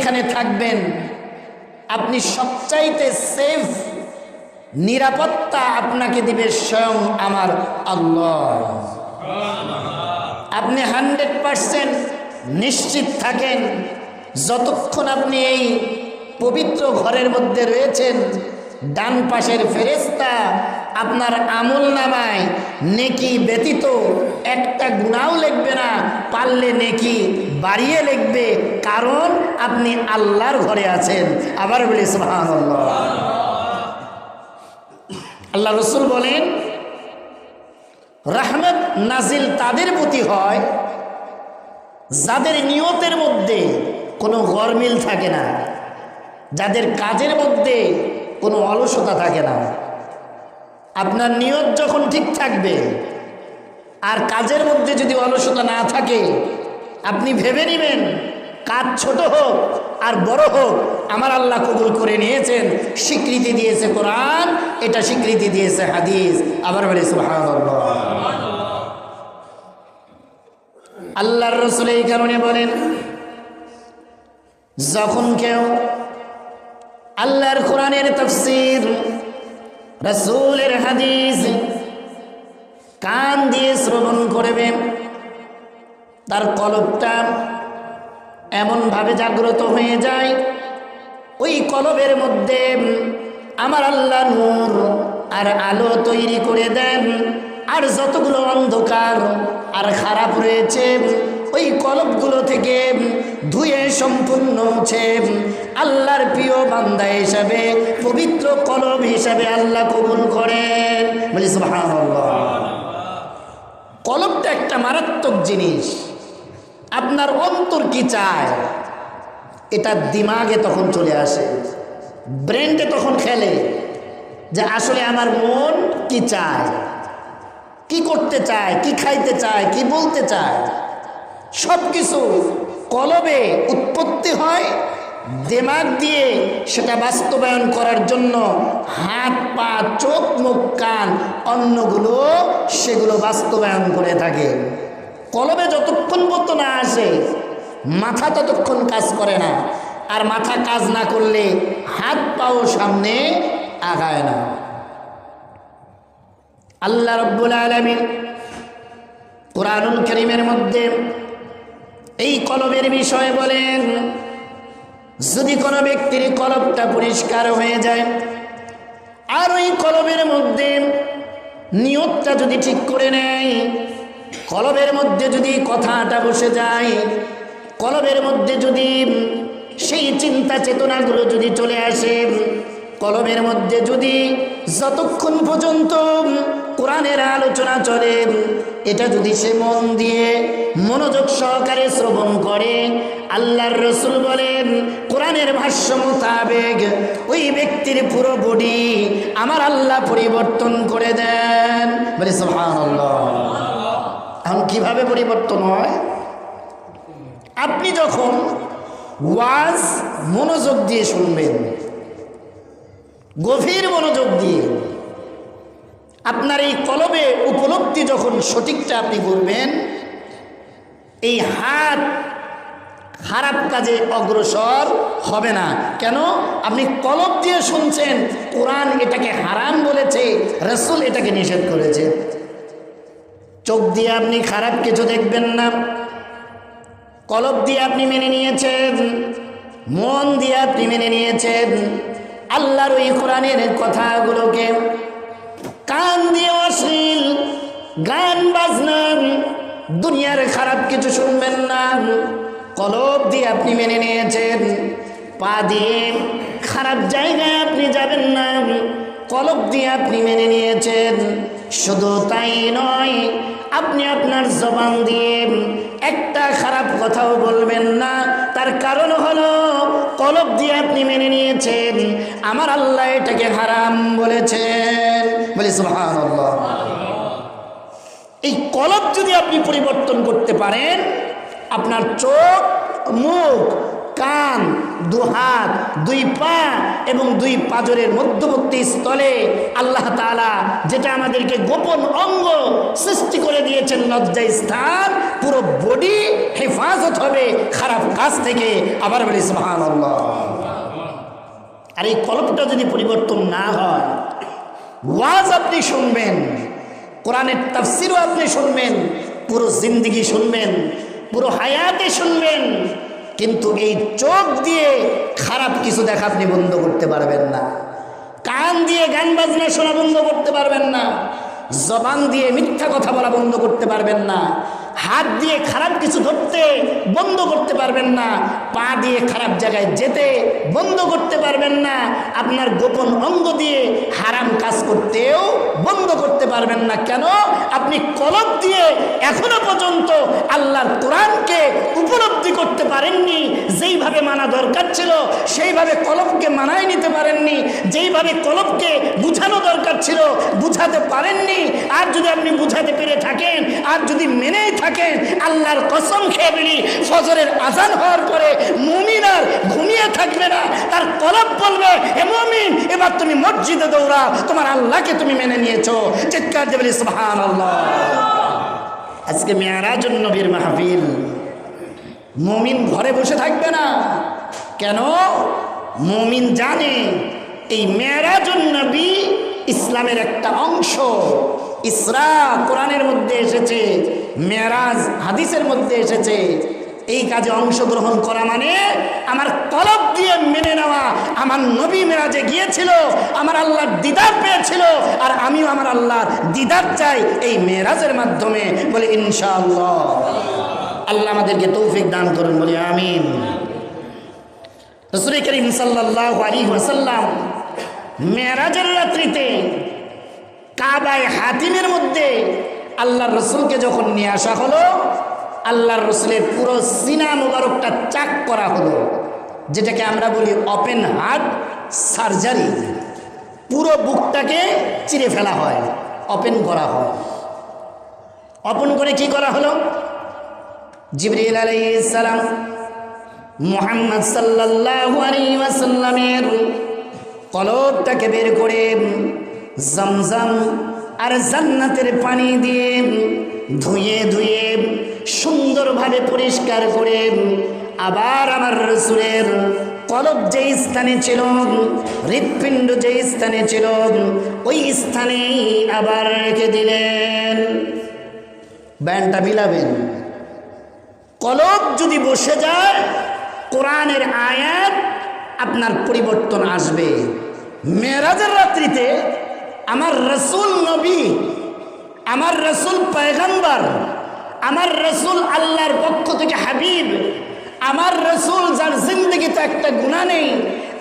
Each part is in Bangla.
এইখানে থাকবেন, আপনি সবচাইতে সেফ নিরাপত্তা আপনাকে দিবে স্বয়ং আমার আল্লাহ। আপনি 100% নিশ্চিত থাকেন, যতক্ষণ আপনি এই পবিত্র ঘরের মধ্যে রয়েছেন, ডান পাশের ফেরেশতা আপনার আমল নামায় নেকি ব্যতীত একটা গুনাও লিখবে না, পারলে নেকি বাড়িয়ে লিখবে, কারণ আপনি আল্লাহর ঘরে আছেন। আবার বলি সুবহানাল্লাহ। আল্লাহ রসুল বলেন, রহমত নাজিল তাদের প্রতি হয় যাদের নিয়তের মধ্যে কোনো গরমিল থাকে না, যাদের কাজের মধ্যে কোনো অলসতা থাকে না। আপনার নিয়ত যখন ঠিক থাকবে আর কাজের মধ্যে যদি অলসতা না থাকে, আপনি ভেবে নেবেন কাজ ছোট হোক আর বড় হোক আমার আল্লাহ কবুল করে নিয়েছেন। স্বীকৃতি দিয়েছে কোরআন, এটা স্বীকৃতি দিয়েছে হাদিস। আবার বলি সুবহানাল্লাহ। আল্লাহর রাসূল এই কারণে বলেন, যখন কেউ আল্লাহর কোরআনের তাফসীর, রাসূলের হাদিস কান দিয়ে শ্রবণ করবে, তার কলবটা এমনভাবে জাগ্রত হয়ে যায়, ওই কলবের মধ্যে আমার আল্লাহ নূর আর আলো তৈরি করে দেন। আর যতগুলো অন্ধকার আর খারাপ রয়েছে ওই কলবগুলো থেকে ধুয়ে সম্পূর্ণ মুছে আল্লাহর প্রিয় বান্দা হিসাবে, পবিত্র কলব হিসাবে আল্লাহ কবুল করেন। বলি সুবহানাল্লাহ। কলবটা একটা মারাত্মক জিনিস। আপনার অন্তর কি চায় এটা দিমাগে তখন চলে আসে, ব্রেনটে তখন খেলে যে আসলে আমার মন কি চায়, কি করতে চায়, কি খাইতে চায়, কি বলতে চায়। সব কিছু কলবে উৎপত্তি হয়, দিমাগ দিয়ে সেটা বাস্তবায়ন করার জন্য হাত পা চোখ মুখ কান অন্যগুলো সেগুলো বাস্তবায়ন করে থাকে। কলবে যতক্ষণ পর্যন্ত না আসে মাথা ততক্ষণ কাজ করে না, আর মাথা কাজ না করলে হাত পাও সামনে আগায় না। আল্লাহ রাব্বুল আলামিন কুরআনুল কারীমের মধ্যে এই কলবের বিষয়ে বলেন, যদি কোনো ব্যক্তির কলবটা পরিষ্কার হয়ে যায় আর ওই কলবের মধ্যে নিয়তটা যদি ঠিক করে নেয়, কলবের মধ্যে যদি কথাটা বসে যায়, কলবের মধ্যে যদি সেই চিন্তা চেতনাগুলো যদি চলে আসে, কলবের মধ্যে যদি যতক্ষণ পর্যন্ত কোরআনের আলোচনা চলে এটা যদি সে মন দিয়ে মনোযোগ সহকারে শ্রবণ করে, আল্লাহর রাসূল বলেন কোরআনের ভাষ্য মোতাবেক ওই ব্যক্তির পুরো বডি আমার আল্লাহ পরিবর্তন করে দেন। বলে সুবহানাল্লাহ। এখন কিভাবে পরিবর্তন হয়? আপনি যখন ওয়াজ মনোযোগ দিয়ে শুনবেন, গভীর মনোযোগ দিয়ে আপনার এই কলবে উপলব্ধি যখন সঠিকটা আপনি করবেন, এই হাত খারাপ কাজে অগ্রসর হবে না। কেন? আপনি কলব দিয়ে শুনছেন, কোরআন এটাকে হারাম বলেছে, রাসূল এটাকে নিষেধ করেছে। চোখ দিয়ে আপনি খারাপ কিছু দেখবেন না, কলব দিয়ে আপনি মেনে নিয়েছেন, মন দিয়ে আপনি মেনে নিয়েছেন আল্লাহর ওই কোরআনের কথাগুলোকে। কান দিয়ে অশ্লীল গান বাজনা দুনিয়ার খারাপ কিছু শুনবেন না, কলব দিয়ে আপনি মেনে নিয়েছেন। পা দিয়ে খারাপ জায়গায় আপনি যাবেন না, কলব দিয়ে আপনি মেনে নিয়েছেন। শুধু তাই নয়, আপনি আপনার জবান দিয়ে একটা খারাপ কথাও বলবেন না, তার কারণ হলো কলব দিয়ে আপনি মেনে নিয়েছেন আমার আল্লাহ এটাকে হারাম বলেছেন। বলি সুবহানাল্লাহ। এই কলব যদি আপনি পরিবর্তন করতে পারেন, আপনার চোখ মুখ কান হাত, 2 পা এবং 2 পাঁজরের মধ্যবর্তী স্থলে আল্লাহ তাআলা যেটা আমাদেরকে গোপন অঙ্গ সৃষ্টি করে দিয়েছেন, লজ্জা স্থান, পুরো বডি হেফাজত হবে খারাপ কাজ থেকে। আবার বলি সুবহানাল্লাহ। আর এই কলবটা যদি পরিবর্তন না হয়, ওয়াজ আপনি শুনবেন, কোরআনের তাফসিরও আপনি শুনবেন, পুরো জিন্দেগি শুনবেন, পুরো হায়াতে শুনবেন, কিন্তু এই চোখ দিয়ে খারাপ কিছু দেখা আপনি বন্ধ করতে পারবেন না, কান দিয়ে গান বাজনা শোনা বন্ধ করতে পারবেন না, জবান দিয়ে মিথ্যা কথা বলা বন্ধ করতে পারবেন না, হাত দিয়ে খারাপ কিছু ধরতে বন্ধ করতে পারবেন না, পা দিয়ে খারাপ জায়গায় যেতে বন্ধ করতে পারবেন না, আপনার গোপন অঙ্গ দিয়ে হারাম কাজ করতেও বন্ধ করতে পারবেন না। কেন? আপনি কলব দিয়ে এখনো পর্যন্ত আল্লাহর কোরআনকে উপলব্ধি করতে পারেননি, যেইভাবে মানা দরকার ছিল সেইভাবে কলবকে মানায় নিতে পারেননি, যেইভাবে কলবকে বুঝানো দরকার ছিল বুঝাতে পারেননি। আর যদি আপনি বুঝাতে পেরে থাকেন, আর যদি মেনেই থাকেন, আল্লাহর কসম খেয়ে বলি, ফজরের আজান হওয়ার পরে মুমিন আর ঘুমিয়ে থাকবে না, তার কলব বলবে, হে মুমিন, এবার তুমি মসজিদে দৌড়াও, তোমার আল্লাহকে তুমি মেনে নিয়েছো। চিৎকার দিয়ে বলি সুবহানাল্লাহ। আজকে মেরাজুন নবীর মাহফিল, মুমিন ঘরে বসে থাকবে না। কেন? মুমিন জানে এই মেরাজুন নবী ইসলামের একটা অংশ। ইসরা কোরআনের মধ্যে এসেছে, মেরাজ হাদিসের মধ্যে এসেছে। এই কাজে অংশগ্রহণ করা মানে আমার কলব দিয়ে মেনে নেওয়া, আমার নবী মেরাজে গিয়েছিল, আমার আল্লাহর দিদার পেয়েছিল, আর আমিও আমার আল্লাহর দিদার চাই এই মেরাজের মাধ্যমে। বলে ইনশাআল্লাহ। আল্লাহ আমাদেরকে তৌফিক দান করুন, বলি আমিন। রাসূল করিম সাল্লাল্লাহু আলাইহি ওয়াসাল্লাম মেরাজের রাত্রিতে কাবায়ে হাতিমের মধ্যে আল্লাহর রসুলকে যখন নিয়ে আসা হলো, আল্লাহর রসুলের পুরো সিনা মুবারকটা চাক করা হলো, যেটাকে আমরা বলি ওপেন হার্ট সার্জারি। পুরো বুকটাকে চিরে ফেলা হয়, ওপেন করা হয়। ওপেন করে কি করা হলো? জিবরিল আলাইহিস সালাম মুহাম্মদ সাল্লাল্লাহু আলাইহি ওয়াসাল্লামের কলবটাকে বের করে জমজম আর জান্নাতের পানি দিয়ে ধুয়ে ধুয়ে সুন্দরভাবে পরিষ্কার করে আবার আমার রসুলের কলব যে স্থানে ছিল, হৃৎপিণ্ড যে স্থানে ছিল, ওই স্থানেই আবার রেখে দিলেন। ব্যানটা মিলাবেন। কলব যদি বসে যায়, কোরআনের আয়াত আপনার পরিবর্তন আসবে। মেরাজের রাত্রিতে আমার রসুল নবী, আমার রসুল পয়গম্বর, আমার রসুল আল্লাহর পক্ষ থেকে হাবিব, আমার রসুল যার জিন্দগিতে একটা গুনাহ নেই,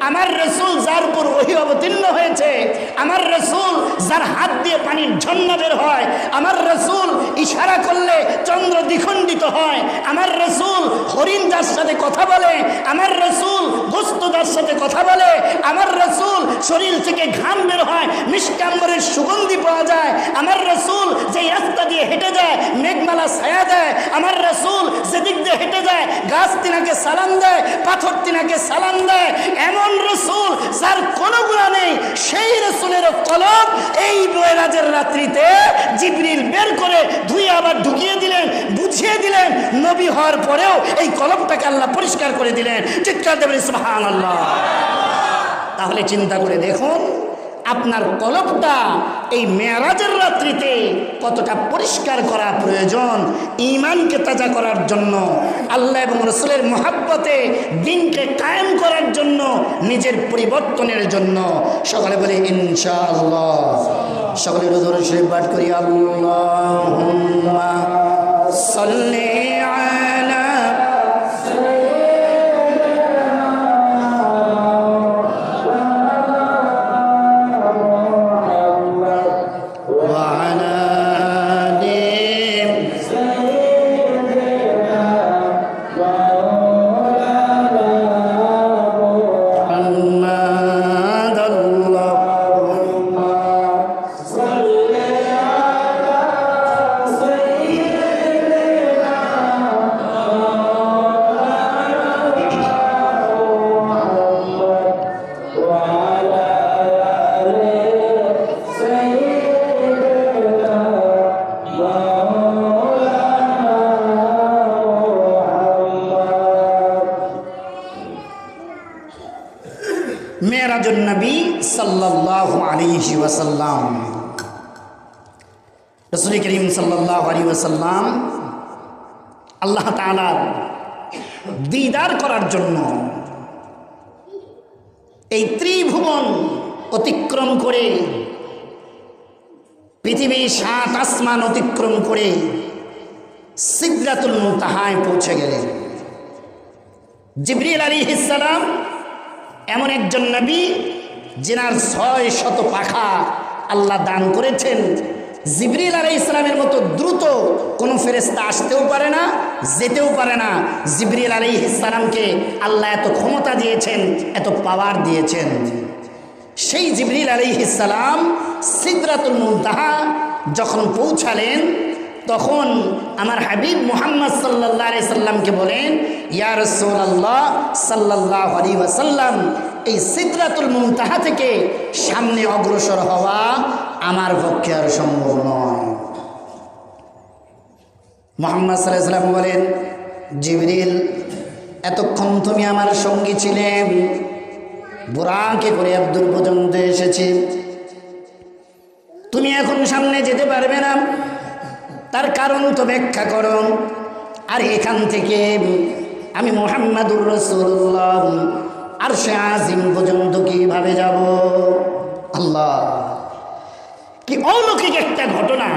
আমার রসুল যার উপর ওহী অবতীর্ণ হয়েছে, আমার রসুল যার হাত দিয়ে পানির ঝর্ণা বের হয়, আমার রসুল ইশারা করলে চন্দ্র দ্বিখণ্ডিত হয়, আমার রসুল হরিণ যার সাথে কথা বলে, আমার রসুল গোস্ত যার সাথে কথা বলে, আমার রসুল শরীর থেকে ঘাম বের হয়, মিষ্টাম্বরের সুগন্ধি পাওয়া যায়, আমার রসুল যেই রাস্তা দিয়ে হেঁটে যায় মেঘমালা ছায়া দেয়, আমার রসুল যেদিক দিয়ে হেঁটে যায় গাছ তিনাকে সালাম দেয়, পাথর তিনাকে সালাম দেয়, এমন রসুল যার কোনো গুনাহ নেই, সেই রসুলের কলব এই মেরাজের রাত্রিতে জিবরিল বের করে ধুয়ে আবার ঢুকিয়ে দিলেন, বুঝিয়ে দিলেন। নবী হওয়ার পরেও এই কলবটাকে আল্লাহ পরিষ্কার করে দিলেন। চিৎকার দেবেন সুবহানাল্লাহ। তাহলে চিন্তা করে দেখুন আপনার কলবটা এই মেরাজের রাত্রিতে কতটা পরিষ্কার করা প্রয়োজন ঈমানকে তাজা করার জন্য, আল্লাহ এবং রাসূলের মহব্বতে দ্বীনকে কায়েম করার জন্য, নিজের পরিবর্তনের জন্য। সকলে বলে ইনশাআল্লাহ। সকলে দরুদ শরীফ পাঠ করি। আল্লাহুম্মা সাল্লি আলা মেরাজুন নবী সাল্লাল্লাহু আলাইহি ওয়াসাল্লাম। রাসূল করিম সাল্লাল্লাহু আলাইহি ওয়াসাল্লাম আল্লাহ তাআলার দিদার করার জন্য এই ত্রিভুবন অতিক্রম করে, পৃথিবীর 7 আসমান অতিক্রম করে সিদরাতুল মুনতাহায় পৌঁছে গেলেন। জিবরিল আলাইহিস সালাম এমন একজন নবী যিনার 600 পাখা আল্লাহ দান করেছেন। জিবরিল আলাইহিস সালামের মতো দ্রুত কোনো ফেরেশতা আসতেও পারে না, যেতেও পারে না। জিবরিল আলাইহিস সালামকে আল্লাহ এত ক্ষমতা দিয়েছেন, এত পাওয়ার দিয়েছেন। সেই জিবরিল আলাইহিস সালাম সিদরাতুল মুনতাহা যখন পৌঁছালেন, তখন আমার হাবিব মুহাম্মদ সাল্লাল্লাহু আলাইহি সাল্লামকে বলেন, ইয়া রাসূলুল্লাহ সাল্লাল্লাহু আলাইহি ওয়াসাল্লাম, এই সিদরাতুল মুনতাহা থেকে সামনে অগ্রসর হওয়া আমার পক্ষে আর সম্ভব নয়। মুহাম্মদ সাল্লাল্লাহু আলাইহি সাল্লাম বলেন, জিবরিল, এতক্ষণ তুমি আমার সঙ্গী ছিলে, বুরাকে করে আব্দুল পর্যন্ত এসেছি, তুমি এখন সামনে যেতে পারবে না, তার কারণ তো ব্যাখ্যা করো। আর এখান থেকে আমি মুহাম্মাদুর রাসূলুল্লাহ আরশে আজিম পর্যন্ত কিভাবে যাব? আল্লাহ, কি অলৌকিক একটা ঘটনা!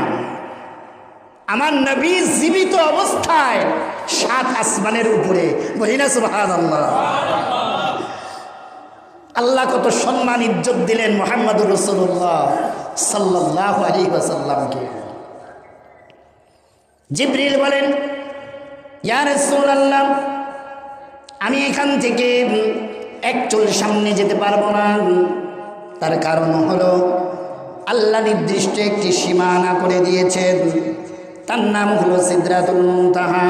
আমার নবী জীবিত অবস্থায় 7 আসমানের উপরে, বলি না সুবহানাল্লাহ। আল্লাহ কত সম্মান ইজ্জত দিলেন মুহাম্মাদুর রাসূলুল্লাহ সাল্লাল্লাহু আলাইহি ওয়াসাল্লামকে। জিবরিল বলেন, ইয়া রাসূলুল্লাহ, আমি এখান থেকে এক চুল সামনে যেতে পারবো না। তার কারণ হলো আল্লাহ নির্দিষ্ট একটি সীমানা করে দিয়েছেন, তার নাম হলো সিদরাতুল মুনতাহা।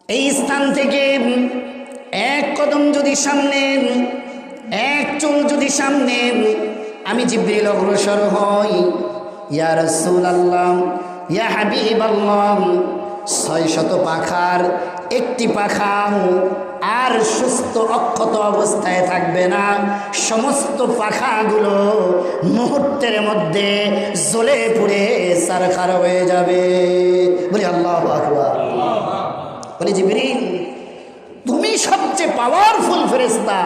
এই স্থান থেকে এক কদম যদি সামনে, এক চুল যদি সামনে আমি জিবরিল অগ্রসর হই, ইয়া রাসূলুল্লাহ, ইয়া হাবিবাল্লাহ, 600 পাখার একটি পাখা আর সুস্থ অক্ষত অবস্থায় থাকবে না, সমস্ত পাখাগুলো মুহূর্তের মধ্যে জ্বলে পুড়ে ছারখার হয়ে যাবে। বলি আল্লাহু আকবার। বলি জিবরিল, তুমি সবচেয়ে পাওয়ারফুল ফেরেশতা,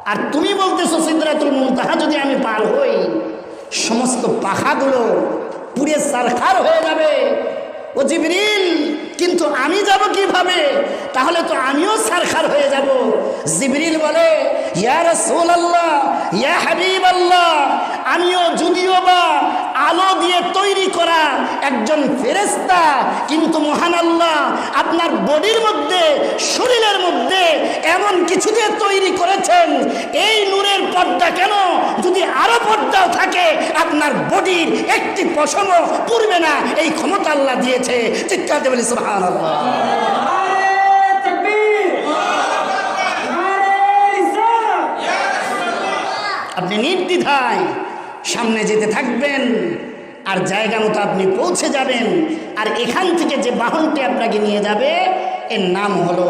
আর তুমি বলতেছো সিদরাতুল মুনতাহা যদি আমি পার হই সমস্ত পাখাগুলো পুড়ে ছারখার হয়ে যাবে। ও জিবরিল, কিন্তু আমি যাব কিভাবে? তাহলে তো আমিও ছারখার হয়ে যাব। জিবরিল বলে, ইয়া রাসূলুল্লাহ, ইয়া হাবিবাল্লাহ, আমিও যদিও বা আলো দিয়ে তৈরি করা একজন ফেরেশতা, কিন্তু মহান আল্লাহ আপনার বডির মধ্যে, শরীরের মধ্যে এমন কিছু দিয়ে তৈরি করেছেন, এই নূরের পর্দা কেন, যদি আরো পর্দাও থাকে আপনার বডির একটি পশমও পুড়বে না, এই ক্ষমতা আল্লাহ দিয়েছে। চিৎকার দিয়ে বলি সুবহানাল্লাহ। আপনি নির্দ্বিধায় সামনে যেতে থাকবেন, আর জায়গা মতো আপনি পৌঁছে যাবেন। আর এখান থেকে যে বাহনটি আপনাকে নিয়ে যাবে এর নাম হলো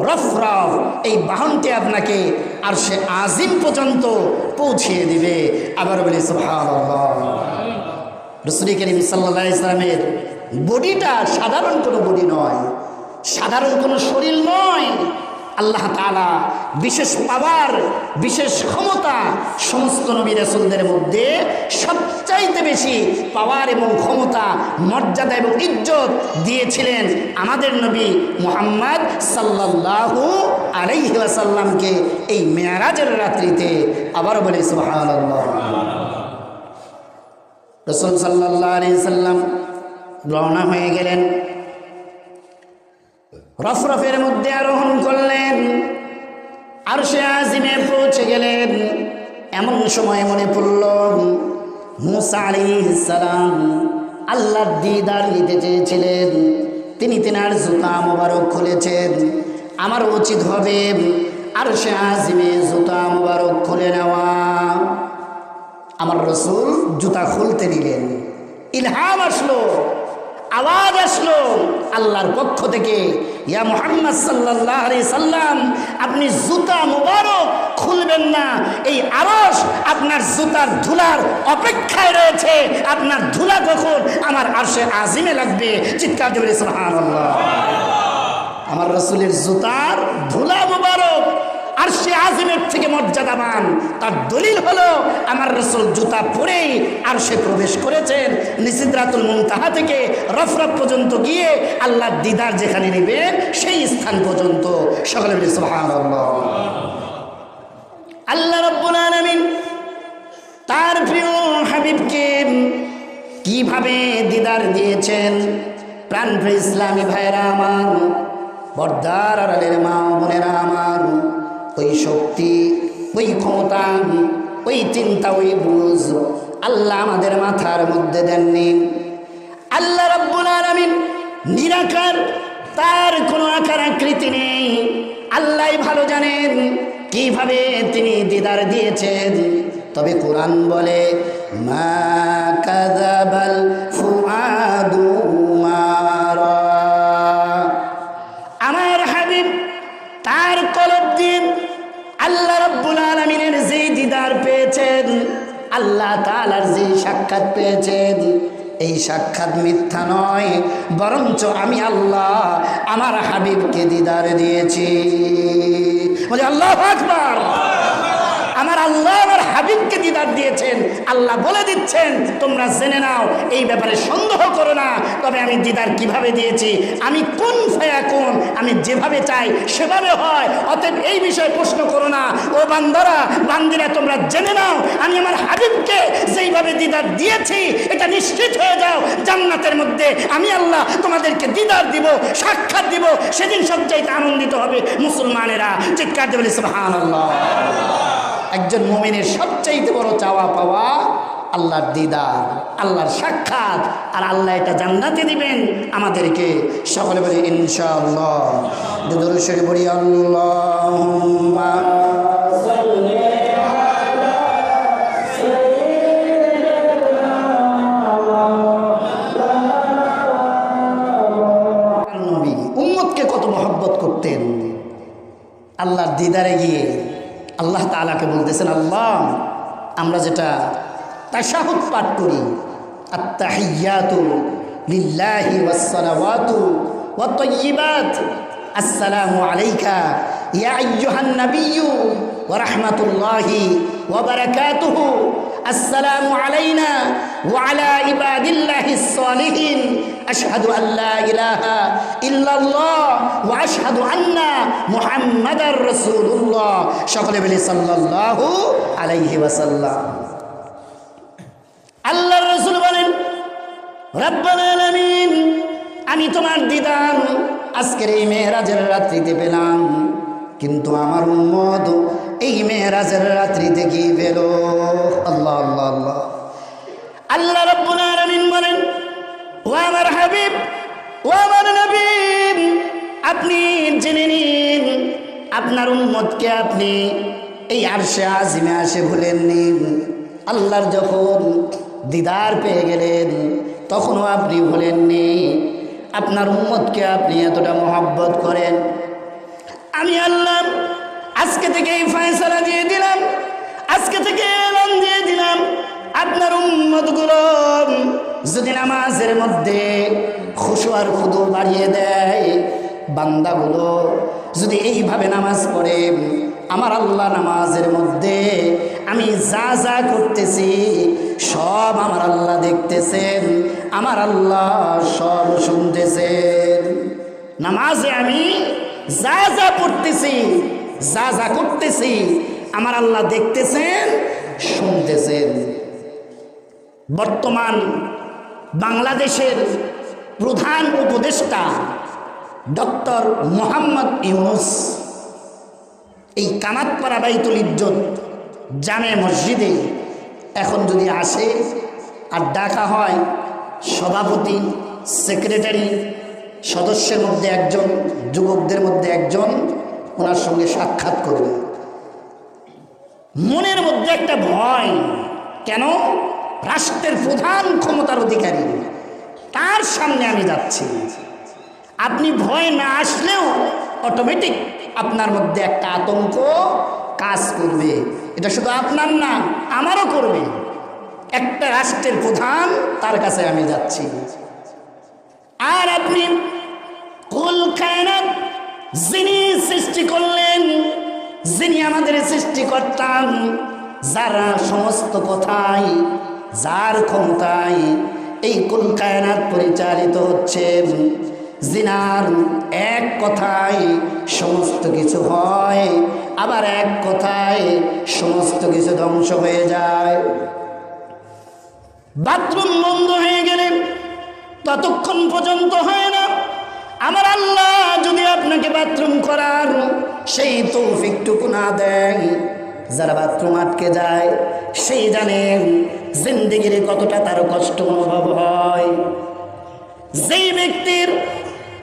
রফরফ। এই বাহনটি আপনাকে আরশে আজিম পর্যন্ত পৌঁছিয়ে দিবে। আবার বলি সুবহানাল্লাহ। রাসূল করিম সাল্লাল্লাহু আলাইহি ওয়াসাল্লামের বডিটা সাধারণ কোনো বডি নয়, সাধারণ কোনো শরীর নয়। আল্লাহ তাআলা বিশেষ পাওয়ার, বিশেষ ক্ষমতা সমস্ত নবী রাসূলদের মধ্যে সবচাইতে বেশি পাওয়ার এবং ক্ষমতা, মর্যাদা এবং ইজ্জত দিয়েছিলেন আমাদের নবী মুহাম্মদ সাল্লাল্লাহু আলাইহি ওয়াসাল্লামকে এই মেরাজের রাত্রিতে। আবার বলি সুবহানাল্লাহ। রাসূল সাল্লাল্লাহু আলাইহি ওয়াসাল্লাম রওনা হয়ে গেলেন, রফরফের মধ্যে আরোহণ করলেন, আরশে আজিমে পৌঁছে গেলেন। এমন সময় মনে পড়ল মুসা আলাইহিস সালাম আল্লাহর দিদার নিতে চেয়েছিলেন, তিনি তেনার জুতা মোবারক খুলেছেন। আমার উচিত হবে আরশে আজিমে জুতা মোবারক খুলে নেওয়া। আমার রাসূল জুতা খুলতে নিলেন, ইলহাম আসলো, আওয়াজ আসলো আল্লাহর পক্ষ থেকে, ইয়া মুহাম্মদ সাল্লাল্লাহু আলাইহি সাল্লাম, আপনি জুতা মুবারক করলেন না, এই আরশ আপনার জুতার ধুলার অপেক্ষায় রয়েছে। আপনার ধুলা কখন আমার আরশে আজিমে লাগবে? চিৎকার জোরে সুবহানাল্লাহ। আমার রাসূলের জুতার ধুলা মুবারক আরশে আজিমের থেকে মর্যাদাবান। তার দলিল হলো আমার রাসূল জুতা পরেই আরশে প্রবেশ করেছেন। সিদরাতুল মুনতাহা থেকে রফরফ পর্যন্ত গিয়ে আল্লাহর দিদার যেখানে নেবেন সেই স্থান পর্যন্ত। সকলে বলি সুবহানাল্লাহ। আল্লাহ রাব্বুল আলামিন তার প্রিয় হাবিবকে কিভাবে দিদার দিয়েছেন? প্রাণপ্রিয় ইসলামী ভাইরা আমার, পর্দার আড়ালের মা ও বোনেরা আমার, ওই শক্তি, ওই ক্ষমতা, ওই চিন্তা, ওই বুঝ আল্লাহ আমাদের মাথার মধ্যে দেননি। আল্লাহ রাব্বুল আলামিন নিরাকার, তার কোনো আকার আকৃতি নেই। আল্লাহ ভালো জানেন কিভাবে তিনি দিদার দিয়েছেন। তবে কোরআন বলে মা কাযাবাল ফুআদু মা রা। আমার হাবিব তার কলব দিয়ে আল্লাহ রাব্বুল আলামিনের যে দিদার পেয়েছেন, আল্লাহ তাআলার যে সাক্ষাৎ পেয়েছেন, এই সাক্ষাৎ মিথ্যা নয়, বরঞ্চ আমি আল্লাহ আমার হাবিবকে দিদার দিয়েছি। বলে আল্লাহু আকবার। আমার আল্লাহ আমার হাবিবকে দিদার দিয়েছেন। আল্লাহ বলে দিচ্ছেন তোমরা জেনে নাও, এই ব্যাপারে সন্দেহ করো না। তবে আমি দিদার কিভাবে দিয়েছি? আমি কোন ফায়াকুন, আমি যেভাবে চাই সেভাবে হয়। অতএব এই বিষয়ে প্রশ্ন করো না। ও বান্দারা, বান্দিরা, তোমরা জেনে নাও আমি আমার হাবিবকে যেইভাবে দিদার দিয়েছি এটা নিশ্চিত হয়ে যাও, জান্নাতের মধ্যে আমি আল্লাহ তোমাদেরকে দিদার দিব, সাক্ষাৎ দিব। সেদিন সবচাইতে আনন্দিত হবে মুসলমানেরা। চিৎকার দিয়ে বলি সুবহানাল্লাহ। একজন মুমিনের সবচাইতে বড় চাওয়া পাওয়া আল্লাহর দিদার, আল্লাহর সাক্ষাৎ। আর আল্লাহ এটা জান্নাতে দিবেন আমাদেরকে। সকলে বলি ইনশাআল্লাহ। দুরূদ শরীফ পড়ি আল্লাহুম্মা সাল্লি আলা সাইয়্যিদিনা নবী উম্মতকে কত মহব্বত করতেন। আল্লাহর দিদারে গিয়ে আল্লাহ তাআলাকে বলতেছেন, আল্লাহ আমরা যেটা তাশাহুদ পাঠ করি, আত-তাহিয়াতু লিল্লাহি ওয়াস-সালাওয়াতু ওয়াত-তাইয়্যিবাত, আসসালামু আলাইকা ইয়া আইয়ুহান নাবিয়্যু ওয়া রাহমাতুল্লাহি ওয়া বারাকাতুহু, আসসালামু আলাইনা ওয়া আলা ইবাদিল্লাহিস সালিহিন, আশহাদু আল্লা ইলাহা ইল্লাল্লাহ ওয়া আশহাদু আন্না মুহাম্মাদার রাসূলুল্লাহ। সকলে বলি সাল্লাল্লাহু আলাইহি ওয়াসাল্লাম। আল্লাহর রাসূল বলেন, রব্বুল আলামিন আমি তোমার দিদার আজকের এই মেরাজের রাত্রিতে পেলাম, কিন্তু আমার উম্মত এই মেরাজের রাত্রিতে কি পেল? আল্লাহ আল্লাহ আল্লাহ। আল্লাহ রব্বুল আলামিন বলেন, ও আমার হাবিব, ও আমার নবী, আপনি জেনে নিন আপনার উম্মতকে আপনি এই আরশে আজিমে আসে ভুলেননি। আল্লাহর যখন দিদার পেয়ে গেলেন তখনও আপনি ভুলেননি। আপনার উম্মতকে আপনি এতটা মহব্বত করেন। আমি আল্লাহ আজকে থেকে এই ফয়সালা দিয়ে দিলাম, আজকে থেকে এলান দিয়ে দিলাম, আপনার উম্মতগুলো যদি নামাজের মধ্যে খুশু আর খুদু বাড়িয়ে দেয়, বান্দাগুলো যদি এইভাবে নামাজ পড়ে, আমার আল্লাহ নামাজের মধ্যে আমি যা যা করতেছি সব আমার আল্লাহ দেখতেছেন, আমার আল্লাহ সব শুনতেছেন। নামাজে আমি যা যা পড়তেছি, যা যা করতেছি আমার আল্লাহ দেখতেছেন, শুনতেছেন। বর্তমান বাংলাদেশের প্রধান উপদেষ্টা ডক্টর মোহাম্মদ ইউনূস এই কামাতপাড়া বাইতুল ইজ্জত জামে মসজিদে এখন যদি আসে আর ডাকা হয়, সভাপতি, সেক্রেটারি, সদস্যের মধ্যে একজন, যুবকদের মধ্যে একজন ওনার সঙ্গে সাক্ষাৎ করবে, মনের মধ্যে একটা ভয়। কেন? রাষ্ট্রের প্রধান ক্ষমতার অধিকারী, তার সামনে আমি যাচ্ছি। আপনি ভয় না আসলেও অটোমেটিক আপনার মধ্যে একটা আতঙ্ক কাজ কাজ করবে। এটা শুধু আপনার না, আমারও করবে। একটা রাষ্ট্রের প্রধান, তার কাছে আমি যাচ্ছি। আর আপনি কুল কায়নাত, যিনি সৃষ্টি করলেন, যিনি আমাদের সৃষ্টিকর্তা, যারা সমস্ত কথাই, যার ক্ষমতায় এই কুল কায়নাত পরিচালিত হচ্ছে, জিনার এক কথায় সমস্ত কিছু হয়, আবার এক কথায় সমস্ত কিছু ধ্বংস হয়ে যায়। বাথরুম বন্ধ হয়ে গেলে ততক্ষণ পর্যন্ত হয় না। আমার আল্লাহ যদি আপনাকে বাথরুম করার সেই তৌফিকটুকু না দেয়, যারা বাথরুম আটকে যায় সেই জানেন জিন্দেগির কতটা তার কষ্ট অনুভব হয়। যেই ব্যক্তির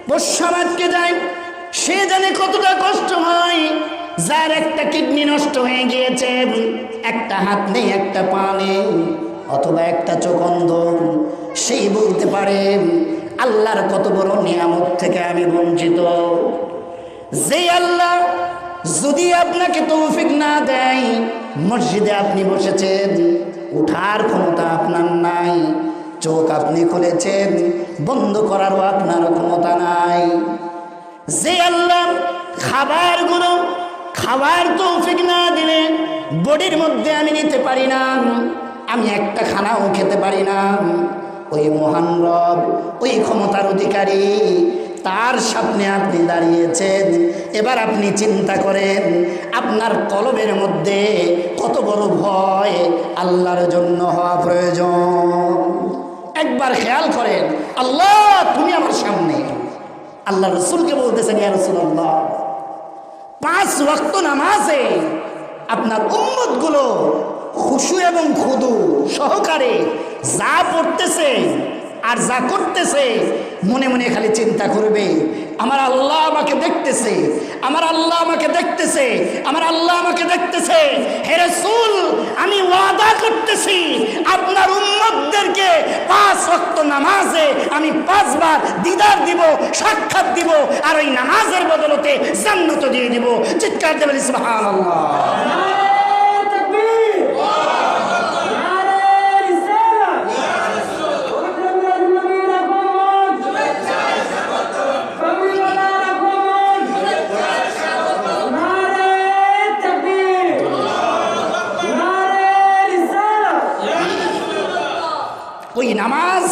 প্রস্রাব আটকে যায় সে জানে কতটা কষ্ট হয়। যার একটা কিডনি নষ্ট হয়ে গিয়েছে, একটা হাত নেই, একটা পা নেই, অথবা একটা চোখ অন্ধ, সেই বলতে পারে আল্লাহর কত বড় নিয়ামত থেকে আমি বঞ্চিত। যে আল্লাহ যদি আপনাকে তৌফিক না দেয়, মসজিদে আপনি বসেছেন, উঠার ক্ষমতা আপনার নাই, চোখ আপনি খুলেছেন, বন্ধ করারও আপনার ক্ষমতা নাই। যে আল্লাহ খাবার তৌফিক না দিলে বডির মধ্যে আমি নিতে পারি না, আমি একটা খানাও খেতে পারি না, ওই মহান রব, ওই ক্ষমতার অধিকারী, তার সামনে আপনি দাঁড়িয়েছেন। এবার আপনি চিন্তা করেন আপনার কলবের মধ্যে কত বড় ভয় আল্লাহর জন্য হওয়া প্রয়োজন। একবার খেয়াল করেন, আল্লাহ তুমি আমার সামনে। আল্লাহ রসুলকে বলতেছেন, ইয়া রাসূলুল্লাহ, 5 ওয়াক্ত নামাজে আপনার উম্মতগুলো খুশু এবং খুদু সহকারে যা পড়তেছে আর যা করতেছে, মনে মনে খালি চিন্তা করবে, আমার আল্লাহ আমাকে দেখতেছে, আমার আল্লাহ আমাকে দেখতেছে, আমার আল্লাহ আমাকে দেখতেছে। হে রাসূল, আমি ওয়াদা করতেছি আপনার উম্মতদেরকে 5 ওয়াক্ত নামাজে আমি 5 বার দিদার দিব, সাক্ষাৎ দিব, আর ওই নামাজের বদলতে জান্নাত দিয়ে দিব। চিৎকার দিয়ে বলি সুবহানাল্লাহ। ওই নামাজ,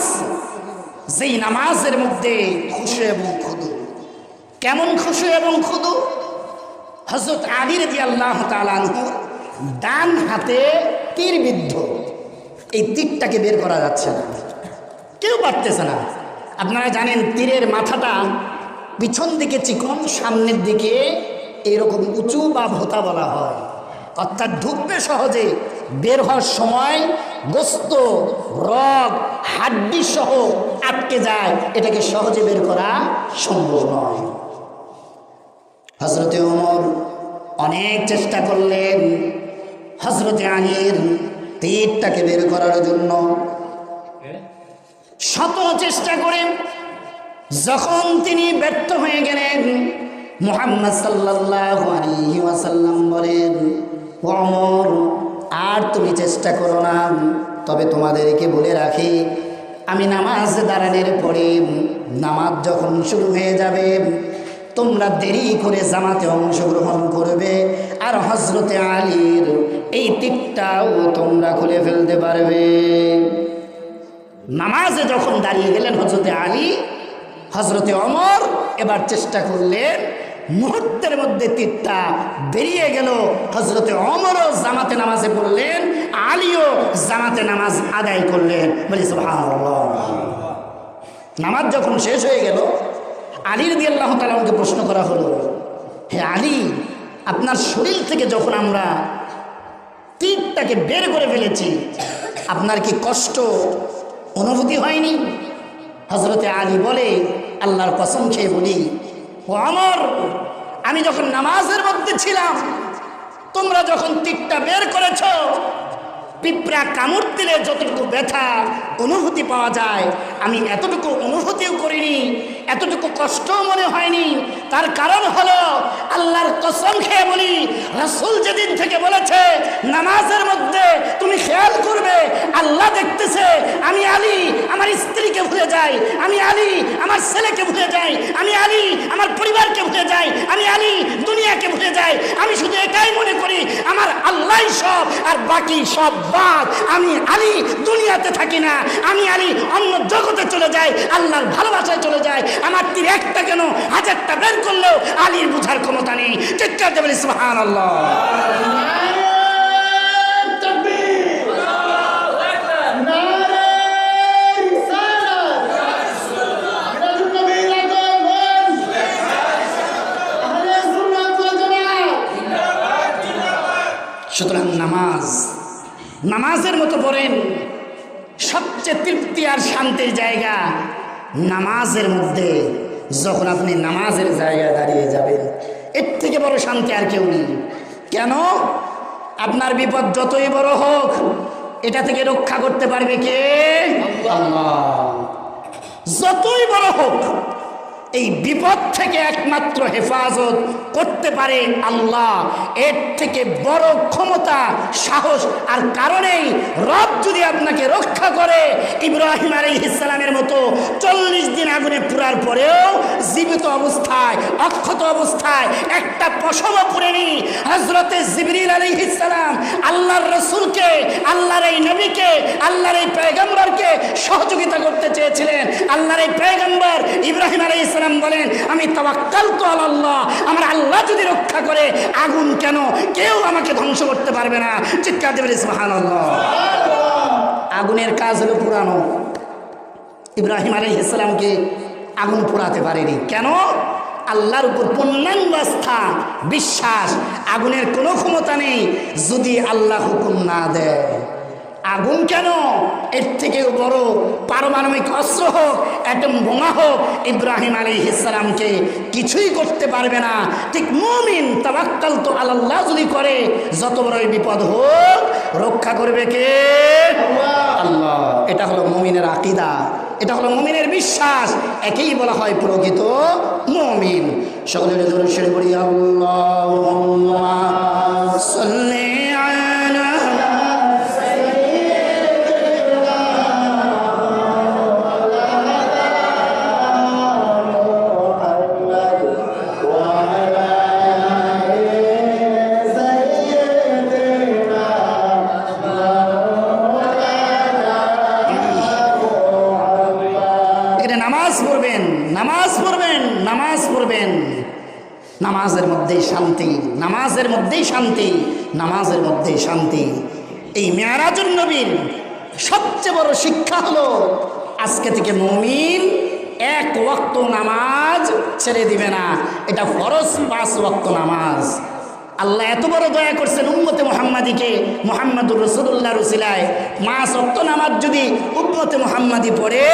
যেই নামাজের মধ্যে খুশু এবং খুদু। কেমন খুশু এবং খুদু? হযরত আলী রাদিয়াল্লাহু তাআলা আনহু ডান হাতে তীর বিদ্ধ, এই তীরটাকে বের করা যাচ্ছে না, কেউ পারতেছে না। আপনারা জানেন তীরের মাথাটা পিছন দিকে চিকন, সামনের দিকে এরকম উঁচু বা ভোতা বলা হয়, অর্থাৎ ঢুকবে সহজে, বের হওয়ার সময় গোস্ত, রগ, হাড্ডি সহ আটকে যায়, এটাকে সহজে বের করা সম্ভব নয়। হযরতে ওমর অনেক চেষ্টা করলেন হযরতে আলীর তীরটাকে বের করার জন্য। শত চেষ্টা করে যখন তিনি ব্যর্থ হয়ে গেলেন, মুহাম্মদ সাল্লাল্লাহু আলাইহি ওয়াসাল্লাম বলেন, ওমর আর তুমি চেষ্টা করো না, তবে তোমাদেরকে বলে রাখি, আমি নামাজ দাঁড়ানোর পরে নামাজ যখন শুরু হয়ে যাবে, তোমরা দেরি করে জামাতে অংশগ্রহণ করবে, আর হযরতে আলীর এই তীরটাও তোমরা খুলে ফেলতে পারবে। নামাজে যখন দাঁড়িয়ে গেলেন হযরতে আলী, হযরতে ওমর এবার চেষ্টা করলেন, মুহূর্তের মধ্যে তীরটা বেরিয়ে গেল। হযরতে ওমরও জামাতে নামাজে পড়লেন, আলীও জামাতে নামাজ আদায় করলেন। বলি সুবহানাল্লাহ। নামাজ যখন শেষ হয়ে গেল, আলী রাদিয়াল্লাহু তাআলা আমাকে প্রশ্ন করা হলো, হে আলী, আপনার শরীর থেকে যখন আমরা তীরটাকে বের করে ফেলেছি, আপনার কি কষ্ট অনুভূতি হয়নি? হযরতে আলী বলে, আল্লাহর কসম খেয়ে বলি, ও ওমর, আমি যখন নামাজের মধ্যে ছিলাম, তোমরা যখন তীরটা বের করেছ, পিঁপড়া কামড় দিলে যতটুকু ব্যথা অনুভূতি পাওয়া যায়, আমি এতটুকু অনুভূতিও করিনি, এতটুকু কষ্টও মনে হয়নি। তার কারণ হলো, আল্লাহর কসম খেয়ে বলি, রাসূল যেদিন থেকে নামাজের মধ্যে তুমি খেয়াল করবে আল্লাহ দেখতেছে আমি আলী আমার স্ত্রীকে ভুলে যাই, আমি আলী আমার ছেলেকে ভুলে যাই, আমি আলী আমার পরিবারকে ভুলে যাই, আমি আলী দুনিয়াকে ভুলে যাই, আমি শুধু এটাই মনে করি আমার আল্লাহই সব আর বাকি সব বাদ। আমি আলী দুনিয়াতে থাকি না, আমি আলী অন্য জগতে চলে যাই, আল্লাহর ভালোবাসায় চলে যায়। আমার তীর একটা কেন হাজারটা বের করলেও আলীর বুঝার ক্ষমতা নেই। চিৎকার দেবেন সুবহানাল্লাহ। সুতরাং নামাজের মতো পড়েন, সবচেয়ে তৃপ্তি আর শান্তির জায়গা নামাজের মধ্যে। যখন আপনি নামাজের জায়গায় দাঁড়িয়ে যাবেন, এর থেকে বড় শান্তি আর কেউ নেই। কেন? আপনার বিপদ যতই বড় হোক, এটা থেকে রক্ষা করতে পারবে কে? আল্লাহ। যতই বড় হোক, এই বিপদ থেকে একমাত্র হেফাজত করতে পারে আল্লাহ। এর থেকে বড় ক্ষমতা, সাহস আর কারণেই রব যদি আপনাকে রক্ষা করে, ইব্রাহিম আলাইহিস সালামের মতো 40 দিন আগুনে পুরার পরেও জীবিত অবস্থায়, অক্ষত অবস্থায়, একটা পশমও পুড়েনি। হযরতে জিবরিল আলাইহিস সালাম আল্লাহর রাসূলকে, আল্লাহর এই নবীকে, আল্লাহর এই পয়গম্বরকে সহযোগিতা করতে চেয়েছিলেন। আল্লাহর এই পয়গম্বর ইব্রাহিম আলাইহিস সালাম বলেন, আমি তাওয়াক্কালতু আলাল্লাহ, আমার আল্লাহ যদি রক্ষা করে, আগুন কেন, কেউ আমাকে ধ্বংস করতে পারবে না। চিৎকার দেবেন সুবহানাল্লাহ। আগুনের কাজ হলো পুরানো। ইব্রাহিম আলাইহিস সালামকে আগুন পোড়াতে পারেনি। কেন? আল্লাহর উপর পূর্ণাঙ্গ আস্থা, বিশ্বাস। আগুনের কোনো ক্ষমতা নেই যদি আল্লাহ হুকুম না দেয়। আগুন কেন, এর থেকেও বড় পারমাণবিক অস্ত্র হোক, অ্যাটম বোমা হোক, ইব্রাহিম আলাইহিস সালামকে কিছুই করতে পারবে না। ঠিক মুমিন তাওয়াক্কালতু আলাল্লাহ যদি করে, যত বড়ই বিপদ হোক, রক্ষা করবে কে? আল্লাহ। এটা হলো মুমিনের আকীদা, এটা হলো মুমিনের বিশ্বাস। একেই বলা হয় প্রকৃত মুমিন। সকলে জোরে সরে বলি আল্লাহুম্মা সাল্লি আলা নামাজের মধ্যেই শান্তি, নামাজের মধ্যেই শান্তি, নামাজের মধ্যেই শান্তি। এই মেরাজুন নবীর সবচেয়ে বড় শিক্ষা হলো, আজকে থেকে মুমিন এক ওয়াক্ত নামাজ ছেড়ে দিবে না। এটা ফরজ 5 ওয়াক্ত নামাজ। আল্লাহ এত বড় দয়া করছেন উম্মতে মুহাম্মাদিকে, মুহাম্মাদুর রাসূলুল্লাহর উসিলায় 5 ওয়াক্ত নামাজ যদি উম্মতে মুহাম্মাদি পড়ে,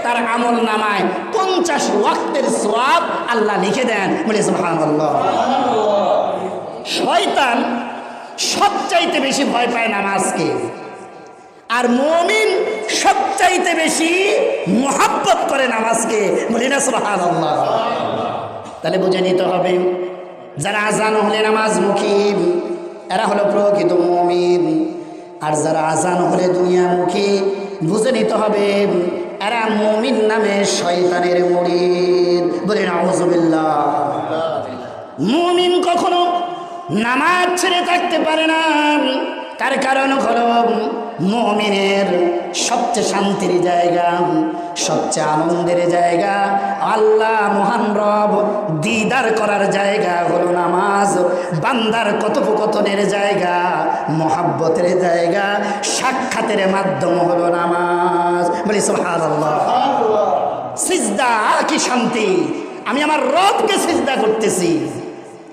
তার আমল নামায় 50 ওয়াক্তের সওয়াব আল্লাহ লিখে দেন। বলে সুবহানাল্লাহ। শয়তান সবচাইতে বেশি ভয় পায় নামাজকে, আর মুমিন সবচাইতে বেশি মুহাব্বত করে নামাজকে। বলি না সুবহানাল্লাহ। তাহলে বুঝে নিতে হবে, যারা আজান হলে নামাজমুখী, এরা হলো প্রকৃত মুমিন। আর যারা আজান হলে দুনিয়ামুখী, বুঝে নিতে হবে এরা মুমিন নামে শয়তানের মুরিদ। বলে নাউযুবিল্লাহ। মুমিন কখনো নামাজ ছেড়ে থাকতে পারে না। তার কারণ হলো মুমিনের সবচেয়ে শান্তির জায়গা, সবচেয়ে আনন্দের জায়গা, আল্লাহ মহান রব দিদার করার জায়গা হলো নামাজ। বান্দার কথোপকথনের জায়গা, মহাব্বতের জায়গা, সাক্ষাতের মাধ্যম হলো নামাজ। বলি সুবহানাল্লাহ। সিজদা কি শান্তি! আমি আমার রবকে সিজদা করতেছি,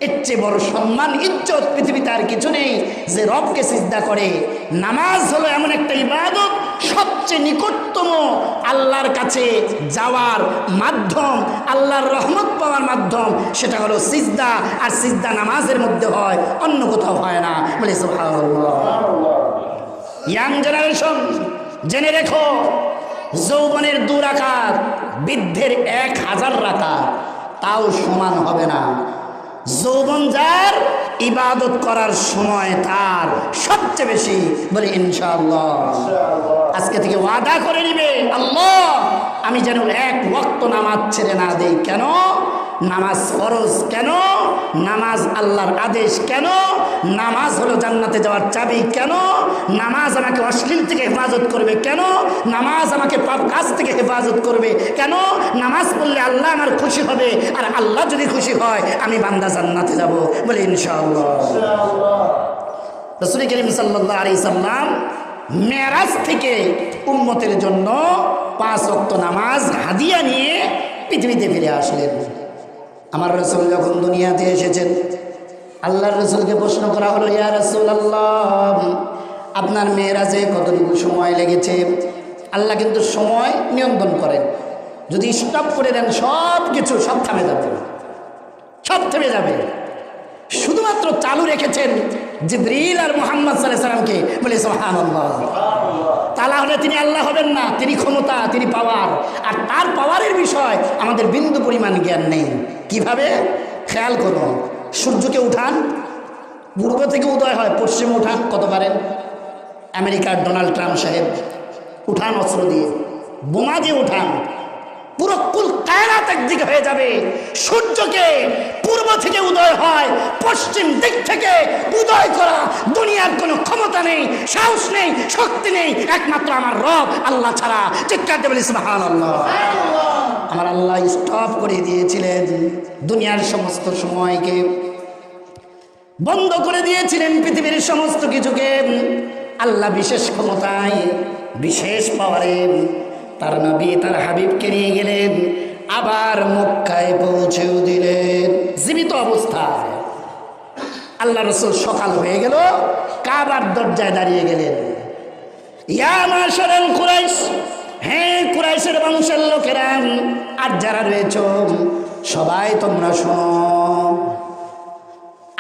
এর চেয়ে বড় সম্মান, ইজ্জত পৃথিবীতে আর কিছু নেই যে রবকে সিজদা করে। নামাজ হলো এমন একটা ইবাদত, সবচেয়ে নিকটতম আল্লাহর কাছে যাওয়ার মাধ্যম, আল্লাহর রহমত পাওয়ার মাধ্যম, সেটা হলো সিজদা। আর সিজদা নামাজের মধ্যে হয়, অন্য কোথাও হয় না। বলে সুবহানাল্লাহ। ইয়াং জেনারেশন জেনে রেখো, যৌবনের 2 রাকাত, বৃদ্ধের 1000 রাকাত, তাও সমান হবে না। যৌবন যার ইবাদত করার সময় তার সবচেয়ে বেশি। বলে ইনশাআল্লাহ। আজকে থেকে ওয়াদা করে নিবে, আল্লাহ আমি যেন এক ওয়াক্ত নামাজ ছেড়ে না দেই। কেন? নামাজ ফরজ। কেন? নামাজ আল্লাহর আদেশ। কেন? নামাজ হলো জান্নাতে যাওয়ার চাবি। কেন? নামাজ আমাকে অশ্লীল থেকে হেফাজত করবে। কেন? নামাজ আমাকে পাপ কাজ থেকে হেফাজত করবে। কেন? নামাজ পড়লে আল্লাহ আমার খুশি হবে, আর আল্লাহ যদি খুশি হয় আমি বান্দা জান্নাতে যাব। বলে ইনশাআল্লাহ। রাসূল করিম সাল্লাল্লাহু আলাইহি সাল্লাম মেরাজ থেকে উম্মতের জন্য 5 ওয়াক্ত নামাজ হাদিয়া নিয়ে পৃথিবীতে ফিরে আসলেন। আমার রাসূল যখন দুনিয়াতে এসেছেন, আল্লাহর রাসূলকে প্রশ্ন করা হলো, ইয়া রাসূলুল্লাহ আপনার মেরাজে কতটুকু সময় লেগেছে? আল্লাহ কিন্তু সময় নিয়ন্ত্রণ করেন। যদি স্টপ করে দেন সব কিছু সব থেমে যাবে, সব থেমে যাবে। শুধুমাত্র চালু রেখেছেন জিবরিল আর মুহাম্মদ সাল্লাল্লাহু আলাইহি সাল্লামকে। বলে সুবহানাল্লাহ। তাহলে তিনি আল্লাহ হবেন না? তিনি ক্ষমতা, তিনি পাওয়ার, আর তার পাওয়ারের বিষয় আমাদের বিন্দু পরিমাণ জ্ঞান নেই। কিভাবে? খেয়াল করুন, সূর্যকে উঠান, পূর্ব থেকে উদয় হয়, পশ্চিমে উঠান, কত পারেন? আমেরিকার ডোনাল্ড ট্রাম্প সাহেব উঠান অস্ত্র দিয়ে, বোমা দিয়ে উঠান, পুরো কুল কায়নাত একদিকে হয়ে যাবে। সূর্যকে পূর্ব থেকে উদয় হয়, পশ্চিম দিক থেকে উদয় করা দুনিয়ার কোনো ক্ষমতা নেই, সাহস নেই, শক্তি নেই, একমাত্র আমার রব আল্লাহ ছাড়া। চিৎকার দিয়ে বলি সুবহানাল্লাহ। আমার আল্লাহ স্টপ করে দিয়েছিলেন, দুনিয়ার সমস্ত সময়কে বন্ধ করে দিয়েছিলেন, পৃথিবীর সমস্ত কিছুকে। আল্লাহ বিশেষ ক্ষমতায়, বিশেষ পাওয়ারে তার নবী, তার হাবিবকে নিয়ে গেলেন, আবার মক্কায় পৌঁছেও দিলেন জীবিত অবস্থায়। আল্লাহ রাসূল সকাল হয়ে গেল, কাবার দরজায় দাঁড়িয়ে গেলেন। ইয়া মাশারাল কুরাইশ, হে কুরাইশের বংশের লোকেরা, আর যারা রয়েছে সবাই তোমরা শোনো।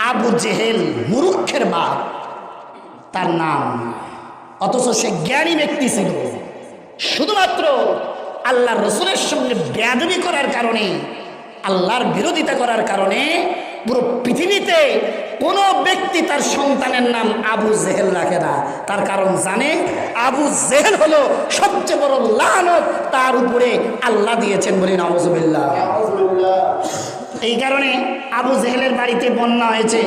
আবু জেহেল মুরুক্ষের বাপ তার নাম, অথচ সে জ্ঞানী ব্যক্তি ছিল। শুধুমাত্র আল্লাহর রাসূলের সঙ্গে বেয়াদবি করার কারণে, আল্লাহর বিরোধিতা করার কারণে পুরো পৃথিবীতে কোনো ব্যক্তি তার সন্তানের নাম আবু জেহেল রাখে না। তার কারণ জানে, আবু জেহেল হলো সবচেয়ে বড় লানত তার উপরে আল্লাহ দিয়েছেন। বলি নাউযুবিল্লাহ। এই কারণে আবু জেহেলের বাড়িতে বন্যা হয়েছে,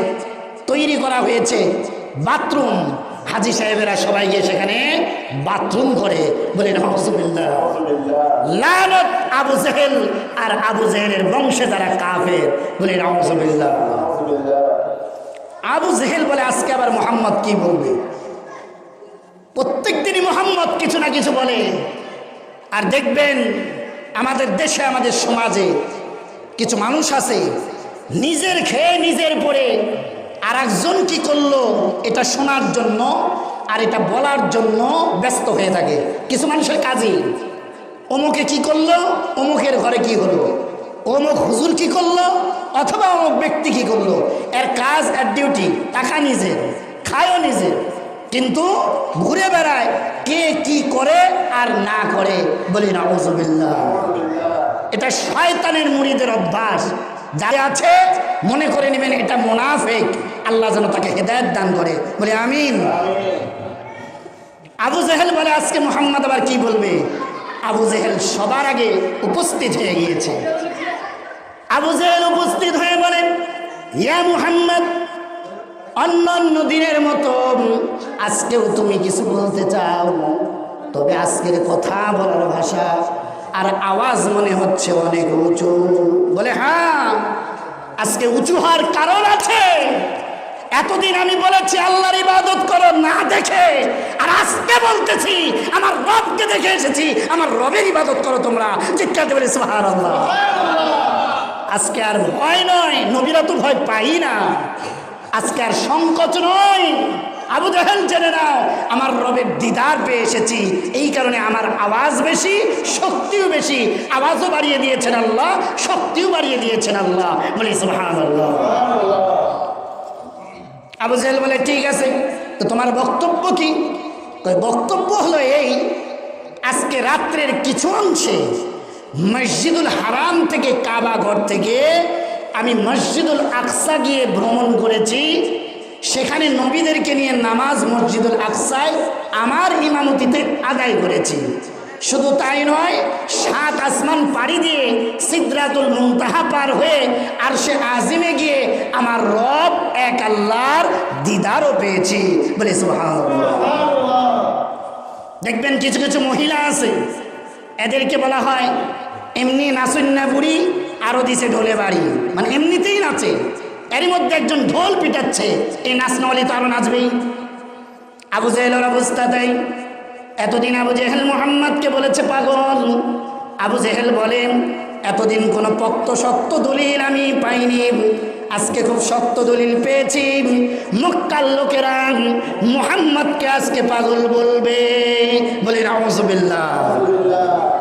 তৈরি করা হয়েছে বাথরুম। হাজী সাহেবেরা সবাই গিয়ে সেখানে বাথরুম করে। বলে নাউযুবিল্লাহ। লানত আবু জেহেল আর আবু জেহেলের বংশে যারা কাফের। বলে নাউযুবিল্লাহ। আবু জেহেল বলে আজকে আবার মুহাম্মদ কি বলবে? প্রত্যেক দিনই মুহাম্মদ কিছু না কিছু বলে। আর দেখবেন আমাদের দেশে, আমাদের সমাজে কিছু মানুষ আছে নিজের খেয়ে নিজের পরে আর একজন কি করলো এটা শোনার জন্য আর এটা বলার জন্য ব্যস্ত হয়ে থাকে। কিছু মানুষের কাজই অমুকে কি করলো, অমুকের ঘরে কি হলো, অমুক হুজুর কি করলো, অথবা অমুক ব্যক্তি কি করলো। এর কাজ, এর ডিউটি, টাকা নিজের, খায়ও নিজের, কিন্তু ঘুরে বেড়ায় কে কি করে আর না করে। বলি নাউযুবিল্লাহ। এটা শয়তানের মুরিদের অভ্যাস। যারা আছে মনে করে নেবেন এটা মুনাফিক, আল্লাহ যেন তাকে হেদায়েত দান করে। বলে আমিন। আবু জেহেল বলে আজকে মুহাম্মদ আবার কি বলবে? আবু জেহেল সবার আগে উপস্থিত হয়ে গিয়েছে। আবু জেহেল উপস্থিত হয়ে বলেন, ইয়া মুহাম্মদ, অন্যান্য দিনের মতো আজকেও তুমি কিছু বলতে চাও, তবে আজকের কথা বলার ভাষা আর আওয়াজ মনে হচ্ছে অনেক উঁচু। বলে হ্যাঁ, আজকে উঁচু হওয়ার কারণ আছে। এতদিন আমি বলেছি আল্লাহর ইবাদত করো না দেখে, আর আজকে বলতেছি আমার রবকে দেখে এসেছি, আমার রবের ইবাদত করো তোমরা। চিৎকার দিয়ে বলি সুবহানাল্লাহ। আজকে আর ভয় নয়, নবীরা তো ভয় পাই না। আজকে আর সংকোচ নয়। আবু জেহেল জেনে নাও, আমার রবের দিদার পেয়ে এসেছি, এই কারণে আমার আওয়াজ বেশি, শক্তিও বেশি। আওয়াজও বাড়িয়ে দিয়েছেন আল্লাহ, শক্তিও বাড়িয়ে দিয়েছেন আল্লাহ। বলি সুবহানাল্লাহ। আবু জেহেল বলে ঠিক আছে, তো তোমার বক্তব্য কি? বক্তব্য হলো এই, আজকে রাত্রের কিছু অংশে মসজিদুল হারাম থেকে, কাবা ঘর থেকে আমি মসজিদুল আকসা গিয়ে ভ্রমণ করেছি, সেখানে নবীদেরকে নিয়ে নামাজ মসজিদুল আকসায় আমার ইমামতিতে আদায় করেছি। শুধু তাই নয়, 7 আসমান পাড়ি দিয়ে সিদরাতুল মুনতাহা পার হয়ে আরশে আজিমে গিয়ে আমার রব এক আল্লাহর দিদারও পেয়েছি। বলে সুবহানাল্লাহ। দেখবেন কিছু কিছু মহিলা আছে, এদেরকে বলা হয় এমনি নাচন্যা বুড়ি, আরও দিছে ঢোলে বাড়ি, মানে এমনিতেই নাচে। এরই মধ্যে একজন ঢোল পিটাচ্ছে, এই নাচনাওয়ালি তো আরো নাচবেই। আবু জেহেলের অবস্থা তাই। এতদিন আবু জেহেল মুহাম্মদকে বলেছে পাগল। আবু জেহেল বলেন, এতদিন কোনো পক্ত শক্ত দলিল আমি পাইনি, আজকে খুব শক্ত দলিল পেয়েছি। মক্কার লোকেরা মুহাম্মদকে আজকে পাগল বলবে। বলে নাউযুবিল্লাহ।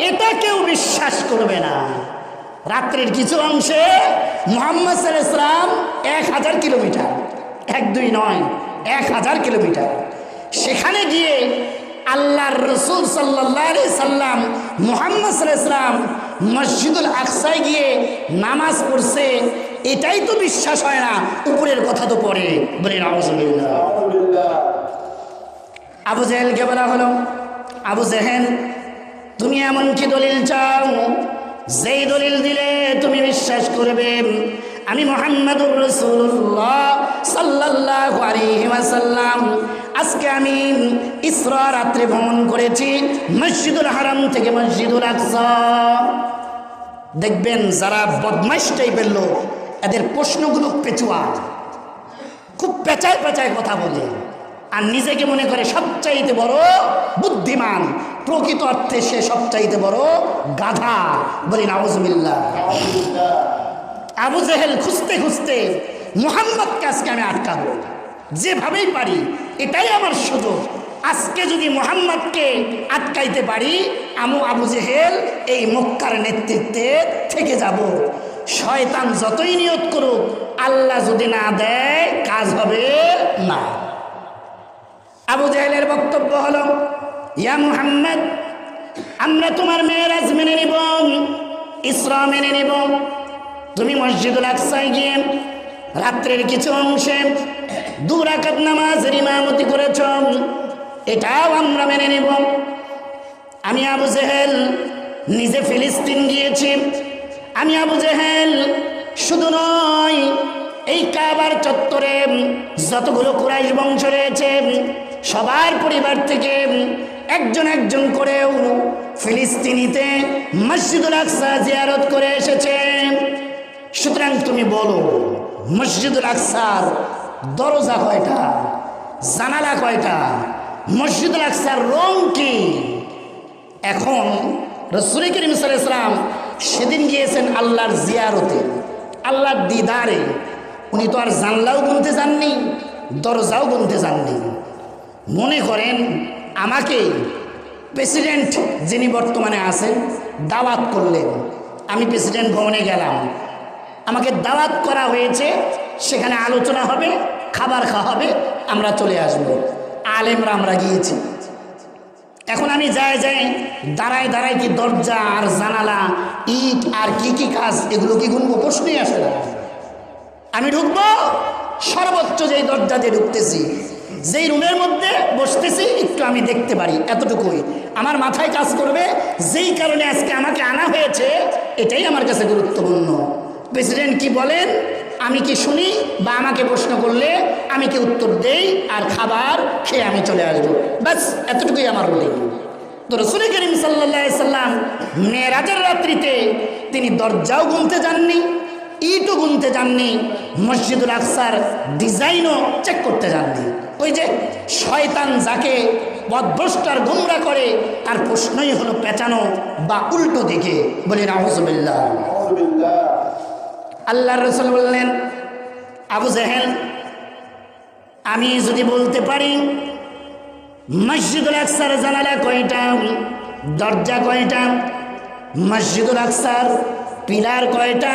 এটা কেউ বিশ্বাস করবে না। রাত্রির কিছু অংশে মুহাম্মদ সাল্লাল্লাহু আলাইহি ওয়াসাল্লাম 1000 কিলোমিটার, 1-2 নয়, 1000 কিলোমিটার, সেখানে গিয়ে আল্লাহর রসুল সাল্লাল্লাহু আলাইহি সাল্লাম মুহাম্মদ সাল্লাল্লাহু আলাইহি ওয়াসাল্লাম মসজিদুল আকসায় গিয়ে নামাজ পড়ছে। এটাই তো বিশ্বাস হয় না, উপরের কথা তো পড়ে। বলে নাউযুবিল্লাহ। আবু জেহেলকে বলা হলো, আবু জেহেল তুমি এমন কি দলিল চাও যেই দলিল দিলে তুমি বিশ্বাস করবে আমি মুহাম্মাদুর রাসূলুল্লাহ সাল্লাল্লাহু আলাইহি ওয়াসাল্লাম আজকে আমি ইসরা রাত্রে ভ্রমণ করেছি মসজিদুল হারাম থেকে মসজিদুল আকসা। দেখবেন যারা বদমাইশ টাইপের লোক, এদের প্রশ্নগুলো পেচুয়া, খুব পেঁচায় পেঁচায় কথা বলে আর নিজেকে মনে করে সবচাইতে বড় বুদ্ধিমান। প্রকৃত অর্থে সে সবচাইতে বড় গাধা। বলি নাউযুবিল্লাহ। আবু জেহেল খুঁজতে খুঁজতে মুহাম্মদকে আজকে আমি আটকাবো যেভাবেই পারি, এটাই আমার সুযোগ। আজকে যদি মুহাম্মদকে আটকাইতে পারি, আবু জেহেল এই মক্কার নেতৃত্বে থেকে যাব। শয়তান যতই নিয়ত করুক, আল্লাহ যদি না দেয় কাজ হবে না। আবু জেহেলের বক্তব্য হলো, ইয়া মুহাম্মদ, আমরা তোমার মেরাজ মেনে নিব, ইসরা মেনে নিব। তুমি মসজিদুল আকসায় গিয়ে রাত্রের কিছু অংশে 2 রাকাত নামাজের ইমামতি করেছ, এটাও আমরা মেনে নিব। আমি আবু জেহেল নিজে ফিলিস্তিন গিয়েছি। আমি আবু জেহেল শুধু নয়, এই কাবার চত্বরে যতগুলো কুরাইশ বংশ রয়েছে সবার পরিবার থেকে একজন একজন করেও ফিলিস্তিনিতে মসজিদুল আকসা জিয়ারত করে এসেছে। সুতরাং তুমি বলো, মসজিদুল আকসার দরজা কয়টা, জানালা কয়টা, মসজিদুল আকসার রং কি? এখন রাসূল করিম সাল্লাল্লাহু আলাইহি ওয়াসাল্লাম সেদিন গিয়েছেন আল্লাহর জিয়ারতে, আল্লাহর দিদারে। উনি তো আর জানলাও গুনতে যাননি, দরজাও গুনতে যাননি। মনে করেন আমাকে প্রেসিডেন্ট যিনি বর্তমানে আছেন দাওয়াত করলেন, আমি প্রেসিডেন্ট ভবনে গেলাম, আমাকে দাওয়াত করা হয়েছে, সেখানে আলোচনা হবে, খাবার খাওয়া হবে, আমরা চলে আসব। আলেমরা আমরা গিয়েছি। এখন আমি যাই দাঁড়ায় দাঁড়ায় কি দরজা আর জানালা, ইট আর কি কি কাজ, এগুলো কি গুনবো? প্রশ্নই আসে না। আমি ঢুকবো সর্বোচ্চ যেই দরজা দিয়ে ঢুকতেছি, যেই রুমের মধ্যে বসতেছি একটু আমি দেখতে পারি, এতটুকুই আমার মাথায় কাজ করবে। যেই কারণে আজকে আমাকে আনা হয়েছে, এটাই আমার কাছে গুরুত্বপূর্ণ। প্রেসিডেন্ট কি বলেন আমি কি শুনি, বা আমাকে প্রশ্ন করলে আমি কি উত্তর দেই, আর খাবার খেয়ে আমি চলে আসবো, ব্যাস এতটুকুই আমার রুটিন। তো রাসূল করিম সাল্লাল্লাহু আলাইহি ওয়াসাল্লাম মেরাজের রাত্রিতে তিনি দরজাও গুনতে যাননি, ইটও গুনতে যাননি, মসজিদুল আকসার ডিজাইনও চেক করতে যাননি। ওই যে শয়তান যাকে পথভ্রষ্টার গুমরা করে, তার প্রশ্নই হলো পেঁচানো বা উল্টো দিকে। বলি নাউযুবিল্লাহ। আল্লাহর রাসূল বললেন, আবু জেহেল, আমি যদি বলতে পারি মসজিদুল আকসার জানালা কয়টা, দরজা কয়টা, মসজিদুল আকসার পিলার কয়টা,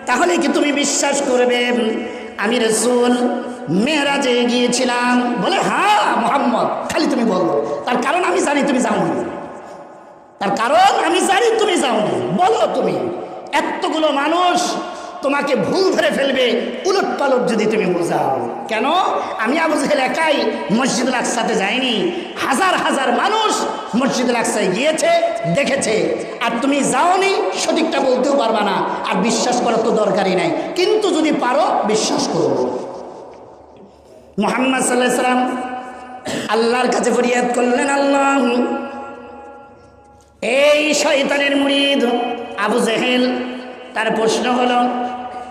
তাহলে কি তুমি বিশ্বাস করবে আমি রাসূল মেরাজে গিয়েছিলাম? বলে হ্যাঁ মুহাম্মদ, খালি তুমি বলো। তার কারণ আমি জানি তুমি যাওনি, তার কারণ আমি জানি তুমি যাওনি, বলো তুমি। এতগুলো মানুষ তোমাকে ভুল ধরে ফেলবে, উলট পালট যদি তুমি বোঝাও। কেন? আমি আবু জেহেল একাই মসজিদুল আকসাতে যাইনি, হাজার হাজার মানুষ মসজিদুল আকসায় গিয়েছে, দেখেছে। আর তুমি যাওনি, সঠিকটা বলতেও পারবা না, আর বিশ্বাস করার তো দরকারই নাই। কিন্তু যদি পারো বিশ্বাস করো। মুহাম্মদ সাল্লাল্লাহু আলাইহি সাল্লাম আল্লাহর কাছে ফরিয়াদ করলেন, আল্লাহ, এই শয়তানের মুরিদ আবু জেহেল, তার প্রশ্ন হলো,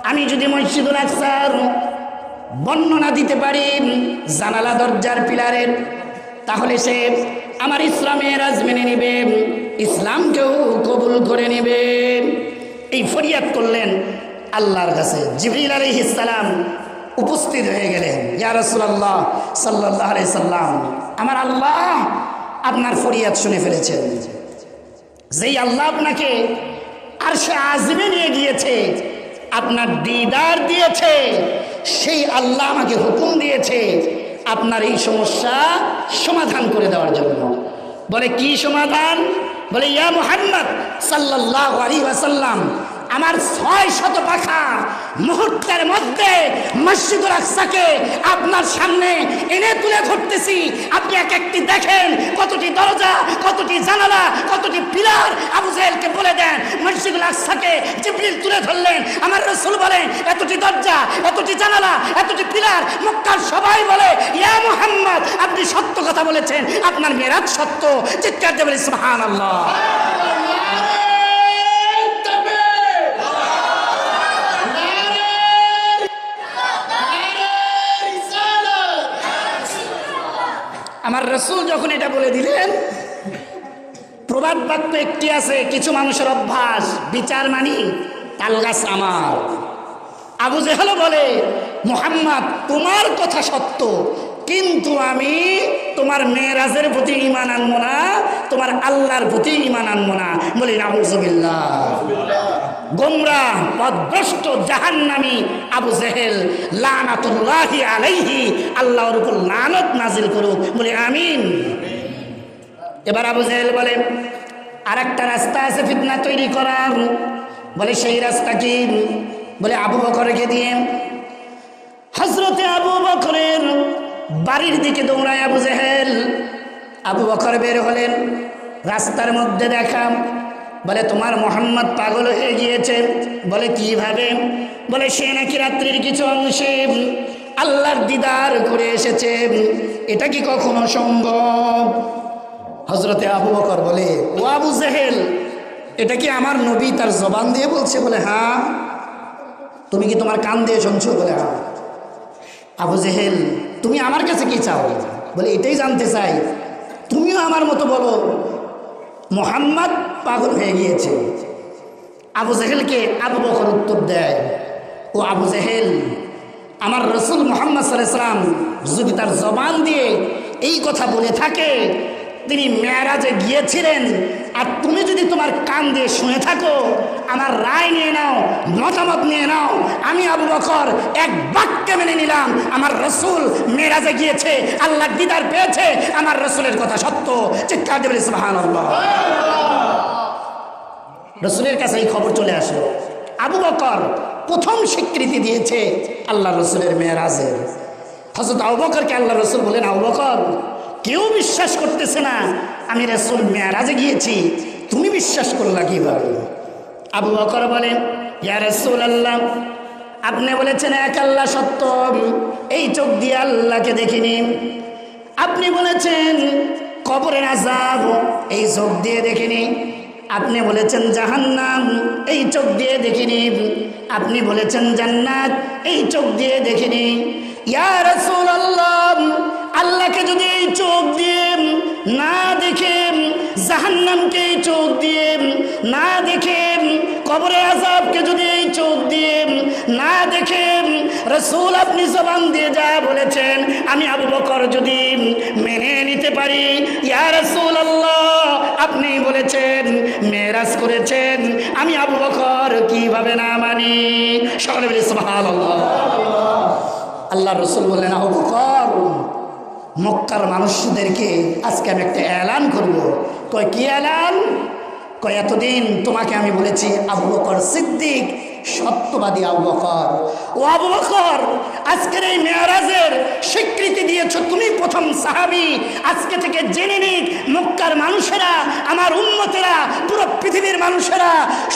আমি যদি মসজিদুল আকসার বর্ণনা দিতে পারি জানালা দরজার পিলারের, তাহলে সে আমার ইসলামের আজ মেনে নেবে, ইসলামকেও কবুল করে নেবে। এই ফরিয়াদ করলেন আল্লাহর কাছে। জিবরিল আলাইহিস সালাম উপস্থিত হয়ে গেলেন। ইয়া রাসূলুল্লাহ সাল্লাল্লাহু আলাইহি সাল্লাম, আমার আল্লাহ আপনার ফরিয়াদ শুনে ফেলেছেন। যেই আল্লাহ আপনাকে আরশে আযমে নিয়ে গিয়েছে, আপনার দিদার দিয়েছে, সেই আল্লাহ আমাকে হুকুম দিয়েছে আপনার এই সমস্যা সমাধান করে দেওয়ার জন্য। বলে কি সমাধান? বলে ইয়া মুহাম্মদ সাল্লাল্লাহু আলাইহি ওয়াসাল্লাম, আমার 600 পাখা মুহূর্তের মধ্যে মসজিদুল আকসাকে আপনার সামনে এনে তুলে ধরতেছি। আপনি এক একটি দেখেন, কতটি দরজা, কতটি জানালা, কতটি পিলার। আবু জেহেলকে বলে দেন মসজিদুল আকসাকে জিবরিল তুলে ধরলেন। আমার রাসূল বলেন এতটি দরজা, এতটি জানালা, এতটি পিলার। মক্কার সবাই বলে ইয়া মুহাম্মদ, আপনি সত্য কথা বলেছেন, আপনার মেরাজ সত্য। চিৎকার দিয়ে বলি সুবহানাল্লাহ। আমার রাসূল যখন এটা বলে দিলেন, প্রবাদ বাক্য একটি আছে, কিছু মানুষের অভ্যাস, বিচার মানি তালগাছ আমার। আবু জেহেল বলে মুহাম্মদ তোমার কথা সত্য, কিন্তু আমি তোমার মেরাজের প্রতি ঈমান আনবো না, তোমার আল্লাহর প্রতি ঈমান আনবো না। বলি নাউযুবিল্লাহ। গোমরাহ পথভ্রষ্ট জাহান্নামী আবু জেহেল, লানাতুল্লাহি আলাইহি, আল্লাহর উপর লানত নাজিল করুক। বলি আমিন। এবার আবু জেহেল বলে আর একটা রাস্তা আছে ফিতনা তৈরি করার। বলে সেই রাস্তা কি? বলে আবু বকরকে দিয়ে। হযরতে আবু বকরের বাড়ির দিকে দৌড়ায় আবু জেহেল। আবু বকর বের হলেন, রাস্তার মধ্যে দেখা। বলে তোমার মুহাম্মদ পাগল হয়ে গিয়েছে। বলে কিভাবে? বলে সে নাকি রাত্রির কিছু অংশে আল্লাহর দিদার করে এসেছে। এটা কি কখনো সম্ভব? হযরতে আবু বকর বলে ও আবু জেহেল, এটা কি আমার নবী তার জবান দিয়ে বলছে? বলে হ্যাঁ। তুমি কি তোমার কান দিয়ে শুনছো? বলে হ্যাঁ। আবু জেহেল তুমি আমার কাছে কি চাও? বলে এটাই জানতে চাই, তুমিও আমার মতো বলো মুহাম্মদ পাগল হয়ে গিয়েছে। আবু জেহেলকে আবু বকর উত্তর দেয়, ও আবু জেহেল, আমার রাসূল মুহাম্মদ সাল্লাল্লাহু আলাইহি ওয়াসাল্লাম যদি তার জবান দিয়ে এই কথা বলে থাকে, তিনি মেরাজে গিয়েছিলেন, আর তুমি যদি তোমার কান দিয়ে শুনে থাকো, আমার রায় নিয়ে নাও, মতামত নিয়ে নাও। আমি আবু বকর এক বাক্যে মেনে নিলাম, আমার রাসূল মেরাজে গিয়েছে, আল্লাহর দিদার পেয়েছে, আমার রাসূলের কথা সত্য। চিৎকার দিয়ে বলি সুবহানাল্লাহ। রাসূলের কাছে এই খবর চলে আসলো। আবু বকর প্রথম স্বীকৃতি দিয়েছে আল্লাহ রাসূলের মেরাজের। হযরত আবু বকরকে আল্লাহ রাসূল বলেন, আবু বকর, কেউ বিশ্বাস করতেছে না আমি রাসূল মেরাজে গিয়েছি, তুমি বিশ্বাস করলা কিভাবে? আবু বকর বলেন, ইয়া রাসূলুল্লাহ, আপনি বলেছেন এক আল্লাহ সত্য, এই চোখ দিয়ে আল্লাহকে দেখিনি। আপনি বলেছেন কবরের আযাব, এই চোখ দিয়ে দেখিনি। আপনি বলেছেন জাহান্নাম, এই চোখ দিয়ে দেখিনি। আপনি বলেছেন জান্নাত, এই চোখ দিয়ে দেখিনি। ইয়া রাসূলুল্লাহ, আল্লাহকে যদি এই চোখ দিয়ে না দেখে, জাহান্নামকে এই চোখ দিয়ে না দেখে, কবরে আযাবকে যদি এই চোখ দিয়ে না দেখে, রাসূল আপনি জবান দিয়ে যা বলেছেন আমি আবু বকর যদি মেনে নিতে পারি, ইয়া রাসূলুল্লাহ, আপনি বলেছেন মেরাজ করেছেন, আমি আবু বকর কিভাবে না মানি? সকলে বলি সুবহানাল্লাহ। আল্লাহ রাসূল বললেন, আবু বকর, মক্কার মানুষদেরকে আজকে আমি একটা এলান করব। কয় কি এলান? এতদিন তোমাকে আমি বলেছি আবু বকর সিদ্দিক সত্যবাদী আবু বকর। ও আবু বকর, আজকের এই মেরাজের স্বীকৃতি দিয়েছো তুমি, প্রথম সাহাবী। আজকে থেকে জেনে নিক মক্কার মানুষেরা, আমার উম্মতেরা, পুরো পৃথিবীর মানুষেরা,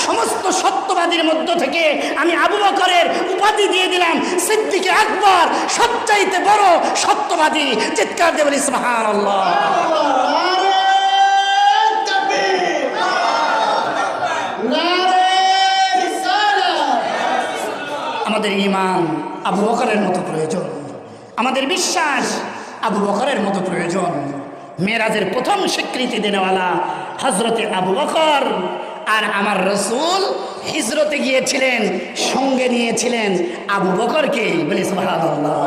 সমস্ত সত্যবাদীর মধ্য থেকে আমি আবু বকরের উপাধি দিয়ে দিলাম সিদ্দিকে আকবর, সবচাইতে বড় সত্যবাদী। চিৎকার দিয়ে বলি সুবহানাল্লাহ। আমাদের ঈমান আবু বকরের মতো প্রয়োজন, আমাদের বিশ্বাস আবু বকরের মতো প্রয়োজন। মেরাজের প্রথম স্বীকৃতি দেনেওয়ালা হযরতে আবু বকর। আর আমার রাসূল হিজরতে গিয়েছিলেন, সঙ্গে নিয়েছিলেন আবু বকরকে। বলি সুবহানাল্লাহ।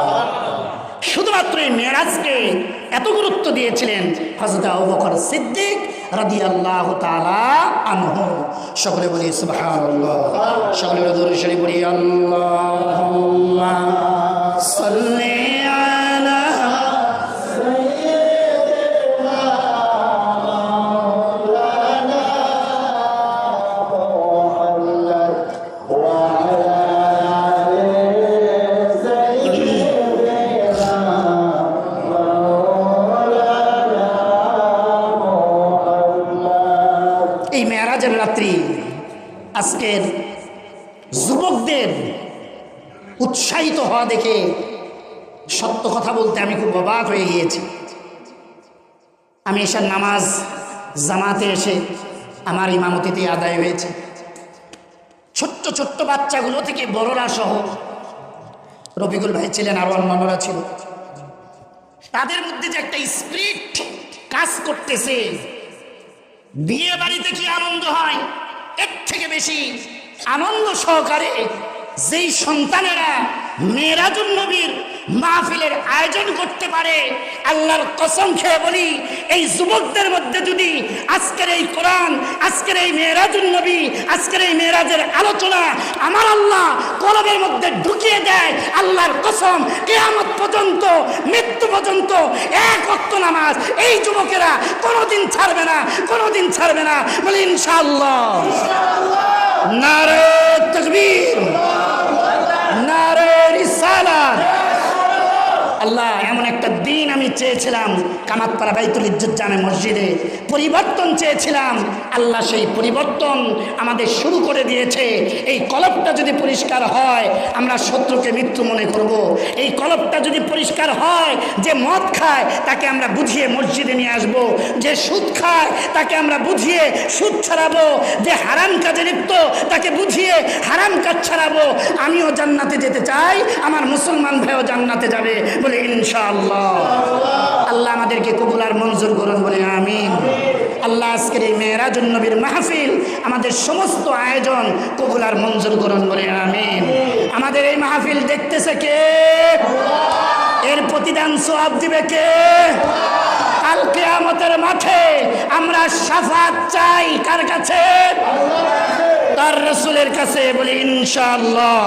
শুধুমাত্র এই মেরাজকে এত গুরুত্ব দিয়েছিলেন হযরত আবু বকর সিদ্দিক রাদিয়াল্লাহু তাআলা আনহু। সকলে বলি সুবহানাল্লাহ। সকলে দরুদ শরীফ পড়ি। আল্লাহুম্মা সাল্লি আলা সাইয়্যিদিনা মাওলানা মুহাম্মদ ওয়া আলা আলি সাইয়্যিদিনা মাওলানা মুহাম্মদ। এই মেরাজের রাত্রি আজকের যুবকদের উৎসাহিত হওয়া দেখে সত্য কথা বলতে আমি খুব অবাক হয়ে গিয়েছি। আমি এশার নামাজ জামাতে এসে আমার ইমামতিতে আদায় হয়েছে। ছোট্ট ছোট্ট বাচ্চাগুলো থেকে বড়রা সহ, রফিকুল ভাই ছিলেন, আরো অন্যান্যরা ছিল। তাদের মধ্যে যে একটা স্পিরিট কাজ করতেছে, বিয়ে বাড়িতে কি আনন্দ হয়, এর থেকে বেশি আনন্দ সহকারে যেই সন্তানেরা মেরাজুন নবীর মাহফিলের আয়োজন করতে পারে, আল্লাহর কসম খেয়ে বলি, এই যুবকদের মধ্যে যদি আজকের এই কোরআন, আজকের এই মেরাজুন নবী, আজকের এই মেরাজের আলোচনা আমার আল্লাহ কলবের মধ্যে ঢুকিয়ে দেয়, আল্লাহর কসম কিয়ামত পর্যন্ত, মৃত্যু পর্যন্ত এক ওয়াক্ত নামাজ এই যুবকেরা কোনোদিন ছাড়বে না, কোনোদিন ছাড়বে না। বলি ইনশাআল্লাহ। নারে তাকবীর, নারে রিসালাত। আল্লাহ, এমন একটা দিন আমি চেয়েছিলাম কামাতপাড়া বাইতুল ইজ্জত জামে মসজিদে, পরিবর্তন চেয়েছিলাম। আল্লাহ সেই পরিবর্তন আমাদের শুরু করে দিয়েছে। এই কলবটা যদি পরিষ্কার হয়, আমরা শত্রুকে মৃত্যু মনে করব। এই কলবটা যদি পরিষ্কার হয়, যে মদ খায় তাকে আমরা বুঝিয়ে মসজিদে নিয়ে আসব, যে সুদ খায় তাকে আমরা বুঝিয়ে সুদ ছাড়াবো, যে হারাম কাজে লিপ্ত তাকে বুঝিয়ে হারাম কাজ ছাড়াবো। আমিও জান্নাতে যেতে চাই, আমার মুসলমান ভাইও জান্নাতে যাবে। বলে ইনশাআল্লাহ। আল্লাহ আমাদেরকে কবুল আর মঞ্জুর করুন, বলে আমিন। আল্লাহ আজকের এই মেরাজুন নবীর মাহফিল, আমাদের সমস্ত আয়োজন কবুল আর মঞ্জুর করুন, বলে আমিন। আমাদের এই মাহফিল দেখতেছে কে? এর প্রতিদান সওয়াব দিবে কে? কাল কিয়ামতের মাঠে আমরা শাফাত চাই কার কাছে? তার রাসূলের কাছে। বলি ইনশাআল্লাহ।